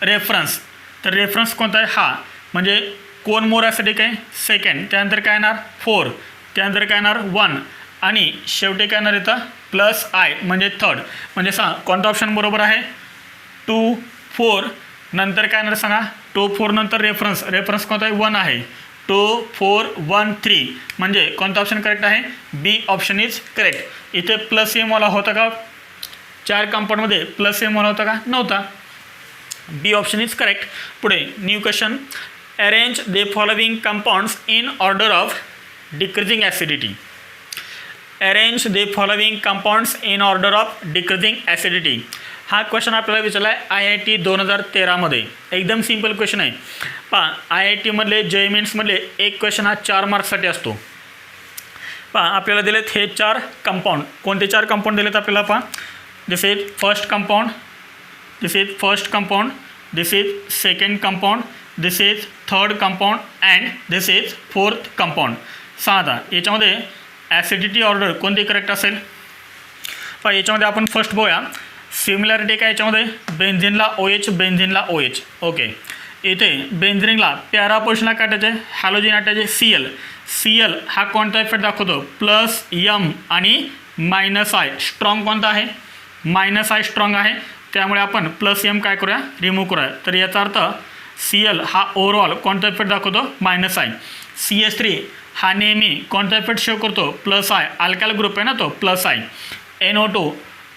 रेफरन्स. तर रेफरन्स कोणता आहे, हा, म्हणजे कोण मोर ॲसिडिक आहे, सेकंड. त्यानंतर काय येणार 4, त्यानंतर काय येणार 1, आणि शेवटी काय येणार इथं प्लस आय म्हणजे थर्ड. म्हणजे सांगा कोणता ऑप्शन बरोबर आहे, 2 4 नंतर काय येणार सांगा, 2 4 नंतर रेफरन्स कोणता आहे, 1 आहे. 2 4 1 3 म्हणजे कोणता ऑप्शन करेक्ट आहे, बी ऑप्शन इज करेक्ट. इथे प्लस एम वाला होता का, 4 कंपाऊंडमध्ये प्लस एम वाला होता का, नव्हता. बी ऑप्शन इज करेक्ट. पुढे new question, arrange the following compounds in order of decreasing acidity. Arrange the following compounds in order of decreasing acidity. हा क्वेश्चन आपल्याला विचारला आहे IIT 2013मध्ये. एकदम सिंपल क्वेश्चन आहे. पहा IITमधले JEE मेन्समधले एक क्वेश्चन हा 4 मार्क्ससाठी असतो. पहा आपल्याला दिलेत हे 4 कंपाऊंड. कोणते 4 कंपाऊंड दिलेत आपल्याला, पहा this is first compound, this is first compound, this is second compound, this is third compound and this is fourth compound. आता याच्यामध्ये ॲसिडिटी ऑर्डर कोणती करेक्ट असेल. पहा याच्यामध्ये आपण फर्स्ट बघूया, सिमिलॅरिटी काय याच्यामध्ये, बेन्झिनला OH बेन्झिनला OH. ओके, इथे बेन्झिनला पॅरा पोर्शनला काटायचे, हॅलोजिन अटॅचे Cl हा कोणता इफेक्ट दाखवतो, प्लस यम आणि मायनस आय. स्ट्रॉंग कोणता आहे, मायनस आय स्ट्रॉंग आहे, त्यामुळे आपण प्लस एम काय करूया, रिमूव्ह करूया. तर याचा अर्थ Cl हा ओव्हरऑल कोणता इफेक्ट दाखवतो, मायनस आय. CH3 हा नेहमी कोणता इफेक्ट शो करतो, प्लस आय. अल्काइल ग्रुप आहे ना तो, प्लस आय.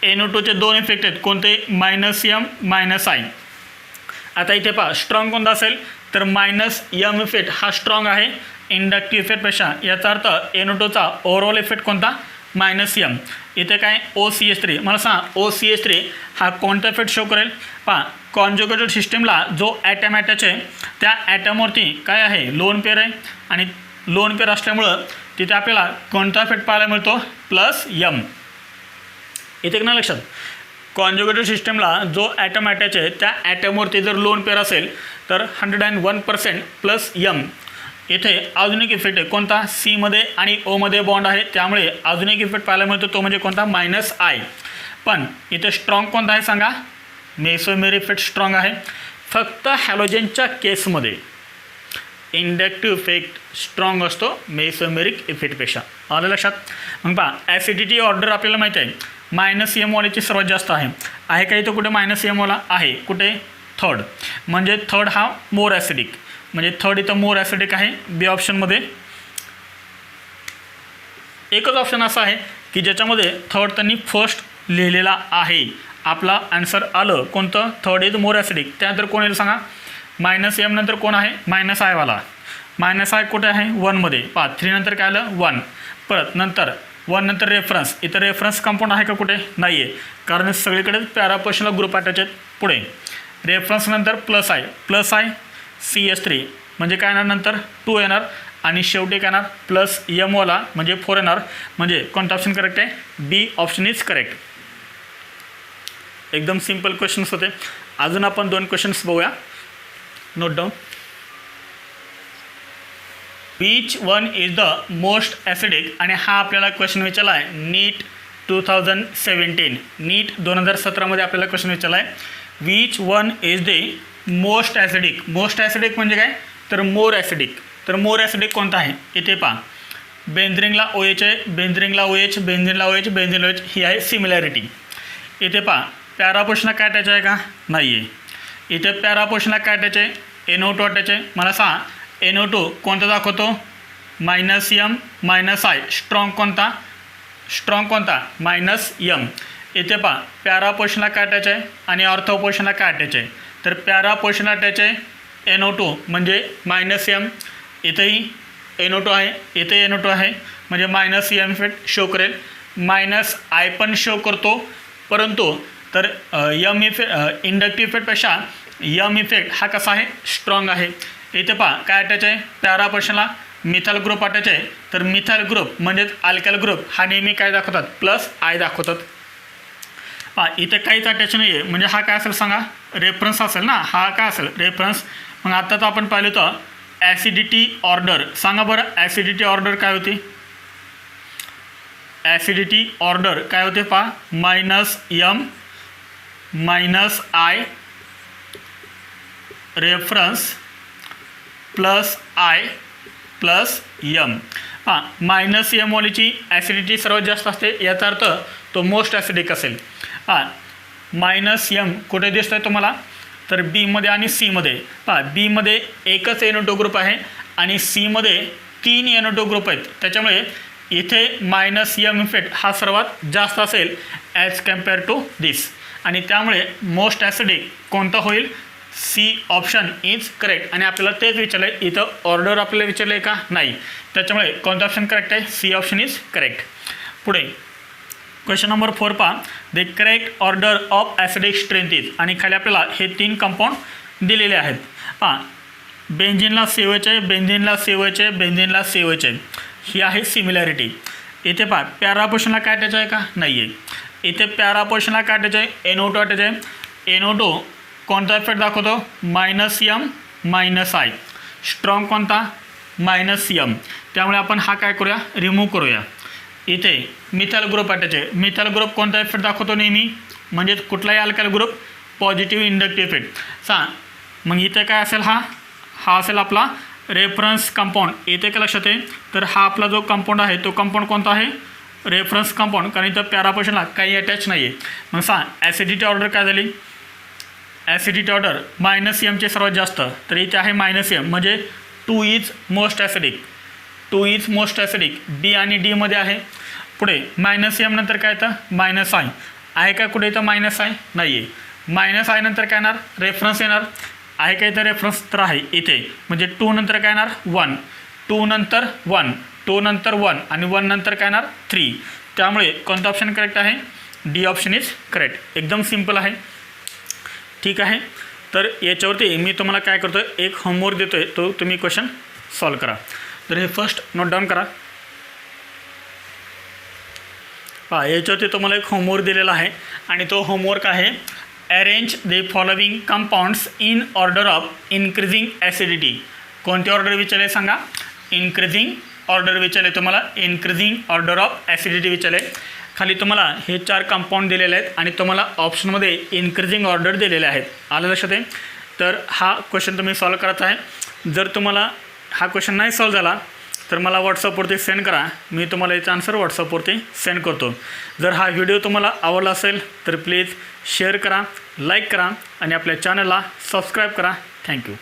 NO2चे 2 इफेक्ट आहेत, कोणते, मायनस यम मायनस आय. आता इथे पहा स्ट्रॉंग कोणता असेल, तर मायनस यम इफेक्ट हा स्ट्रॉंग आहे इंडक्टिव्ह इफेक्टपेक्षा. याचा अर्थ NO2चा ओव्हरऑल इफेक्ट कोणता, मायनस यम. इथे काय OCH3, मला सांगा OCH3 हा कोणता इफेक्ट शो करेल. पहा कॉन्जुगेटेड सिस्टीमला जो ॲटम अटॅच आहे त्या ॲटमवरती काय आहे, लोन पेअर आहे, आणि लोन पेअर असल्यामुळं तिथे आपल्याला कोणता इफेक्ट पाहायला मिळतो, प्लस यम. इथे ना लक्षात, कॉन्जुगेटेड सिस्टमला जो ॲटम अटॅच आहे त्या ॲटमवरती जर लोन पेअर असेल तर 101% प्लस यम. इथे अजून एक इफेक्ट आहे कोणता, सीमध्ये आणि ओमध्ये बॉन्ड आहे, त्यामुळे अजून एक इफेक्ट पाहायला मिळतो, तो म्हणजे कोणता, मायनस आय. पण इथे स्ट्रॉंग कोणता आहे सांगा, मेसोमेर इफेक्ट स्ट्रॉंग आहे. फक्त हॅलोजनच्या केसमध्ये इंडक्टिव्ह इफेक्ट स्ट्रॉंग असतो मेसोमेरिक इफेक्टपेक्षा. आलं लक्षात. मग पहा ॲसिडिटी ऑर्डर आपल्याला माहिती आहे, मायनस एम वालेची सर्वात जास्त आहे का इथं कुठे, मायनस एम वाला आहे कुठे, थर्ड. म्हणजे थर्ड हा मोर ॲसिडिक, म्हणजे थर्ड इथं मोर ॲसिडिक आहे. बी ऑप्शनमध्ये एकच ऑप्शन असा आहे की ज्याच्यामध्ये थर्ड त्यांनी फर्स्ट लिहिलेला आहे. आपला आन्सर आलं कोणतं, थर्ड इज मोर ॲसिडिक. त्यानंतर कोण येईल सांगा, मायनस एम नंतर कोण आहे, मायनस आयवाला. मायनस आय कुठे आहे, 1मध्ये. 3 नंतर काय आलं, 1. परत नंतर 1 नंतर रेफरन्स. इथं रेफरन्स कंपाऊंड आहे का कुठे, नाही आहे, कारण सगळीकडे पॅरापोर्शनल ग्रुप अटॅच आहेत. पुढे रेफरन्स नंतर प्लस आय CH3 म्हणजे काय येणार, नंतर 2 येणार, आणि शेवटी काय येणार, प्लस यमवाला म्हणजे 4 येणार. म्हणजे कोणता ऑप्शन करेक्ट आहे, बी ऑप्शन इज करेक्ट. एकदम सिंपल क्वेश्चन्स होते. अजून आपण 2 क्वेश्चन्स बघूया, note down. Which one is the most acidic, आणि हा आपल्याला क्वेश्चन विचारला आहे नीट 2017, नीट 2017मध्ये आपल्याला क्वेश्चन विचारला आहे. Which one is the most acidic. Most acidic म्हणजे काय, तर मोर ॲसिडिक. तर मोर ॲसिडिक कोणता आहे, इथे पहा बेन्झिनला OH आहे, बेन्झिनला OH बेन्झिनला OH बेन्झिनला OH ही आहे सिमिलॅरिटी. इथे पहा पॅरापोर्शनला काय अटॅच आहे का, नाही आहे. इथे पॅरापोर्शनला काय अटॅच आहे, NO2 अटॅच आहे. मला सांगा NO2 कोणता दाखवतो, minus M minus I strong कोणता मायनस यम. इथे पहा पॅरा पोर्शनला काय अटॅच आहे आणि ऑर्थो पोर्शनला काय अटॅच आहे. तर पॅरा पोर्शनला अटॅच आहे NO2 म्हणजे मायनस यम. इथेही NO2 आहे, इथे NO2 आहे म्हणजे मायनस यम इफेक्ट शो करेल. मायनस आय पण शो करतो, परंतु तर यम इफेक्ट इंडक्टिव्ह इफेक्टपेक्षा यम इफेक्ट हा कसा आहे स्ट्रॉंग आहे. इथे पहा काय अटॅच आहे पॅरा पोर्शनला मिथाइल ग्रुप अटॅच आहे. तर मिथाइल ग्रुप म्हणजेच अल्काइल ग्रुप हा नेहमी काय दाखवतात प्लस आय दाखवतात. इथे काहीच अटॅच नाही आहे म्हणजे हा काय असेल सांगा रेफरन्स असेल ना. हा काय असेल रेफरन्स. मग आता तर आपण पाहिलं तर ॲसिडिटी ऑर्डर सांगा बरं. ॲसिडिटी ऑर्डर काय होती. ॲसिडिटी ऑर्डर काय होते पहा minus M minus I reference plus I plus M. Minus M वालीची ॲसिडिटी सर्वात जास्त असते, याचा अर्थ तो मोस्ट ॲसिडिक असेल. मायनस यम कुठे दिसतं आहे तुम्हाला तर बीमध्ये आणि सीमध्ये. बीमध्ये एकच NO2 ग्रुप आहे आणि सीमध्ये 3 NO2 ग्रुप आहेत. त्याच्यामुळे इथे मायनस यम इफेक्ट हा सर्वात जास्त असेल ॲज कम्पेअर टू दिस. आणि त्यामुळे मोस्ट ॲसिडिक कोणता होईल सी ऑप्शन इज करेक्ट. आणि आपल्याला तेच विचारलं आहे इथं ऑर्डर आपल्याला विचारलं आहे का नाही. त्याच्यामुळे कोणतं ऑप्शन करेक्ट आहे सी ऑप्शन इज करेक्ट. पुढे क्वेश्चन नंबर 4 पहा. The correct order of acidic strength is. आणि खाली आपल्याला हे 3 कंपाऊंड दिलेले आहेत. बेंझिनला COH बेंझिनला COH बेंझिनला COH ही आहे सिमिलॅरिटी. इथे पहा पॅरा पोर्शनला काय अटॅच आहे का नाही आहे. इथे पॅरा पोर्शनला काय अटॅच आहे NO2 अटॅच आहे. NO2 कोणता इफेक्ट दाखवतो minus M minus I. Strong कोणता मायनस यम. त्यामुळे आपण हा काय करूया रिमूव्ह करूया. इथे मिथाइल ग्रुप अटॅच आहे. मिथाइल ग्रुप कोणता इफेक्ट दाखवतो नेहमी म्हणजे कुठलाही alkyl group positive inductive effect. मग इथे काय असेल हा असेल आपला रेफरन्स कंपाऊंड. इथे काय लक्षात आहे तर हा आपला जो कंपाऊंड आहे तो कंपाऊंड कोणता आहे रेफरन्स कंपाऊंड, कारण इथं पॅरा पोर्शनला काही अटॅच नाही आहे. मग ॲसिडिटी ऑर्डर काय झाली. ॲसिडिटी ऑर्डर मायनस यमचे सर्वात जास्त, तर इथे आहे मायनस यम म्हणजे 2 is most acidic. 2 is most acidic B आणि डीमध्ये आहे. पुढे मायनस यम नंतर काय येतं मायनस आय आहे का कुठे इथं मायनस आय नाही आहे. मायनस आय नंतर काय येणार रेफरन्स येणार आहे का इथं रेफरन्स तर आहे इथे म्हणजे 2 नंतर काय येणार 1 2 नंतर 1 2 नंतर 1 आणि 1 नंतर काय येणार 3. त्यामुळे कोणता ऑप्शन करेक्ट आहे डी ऑप्शन इज करेक्ट. एकदम सिम्पल आहे. ठीक आहे. तर याच्यावरती मी तुम्हाला काय करतो आहे एक होमवर्क देतो आहे, तो तुम्ही क्वेश्चन सॉल्व करा. तर हे फर्स्ट नोट डाऊन करा. याच्यावरती तुम्हाला एक होमवर्क दिलेला आहे आणि तो होमवर्क आहे arrange the following compounds in order of increasing acidity. कोणते ऑर्डर विचारले सांगा इन्क्रीजिंग ऑर्डर विचारले तुम्हाला. इन्क्रीजिंग ऑर्डर ऑफ ॲसिडिटी विचारले. खाली तुम्हाला हे 4 कंपाऊंड दिलेले आहेत आणि तुम्हाला ऑप्शनमध्ये इन्क्रीजिंग ऑर्डर दिलेले आहेत. आलं लक्षात आहे. तर हा क्वेश्चन तुम्ही सॉल्व करत आहे. जर तुम्हाला हा क्वेश्चन नाही सॉल्व झाला तर मला व्हॉट्सअपवरती सेंड करा. मी तुम्हाला याचा आन्सर व्हॉट्सअपवरती सेंड करतो. जर हा व्हिडिओ तुम्हाला आवडला असेल तर प्लीज शेअर करा, लाईक करा आणि आपल्या चॅनलला सबस्क्राईब करा. थँक्यू.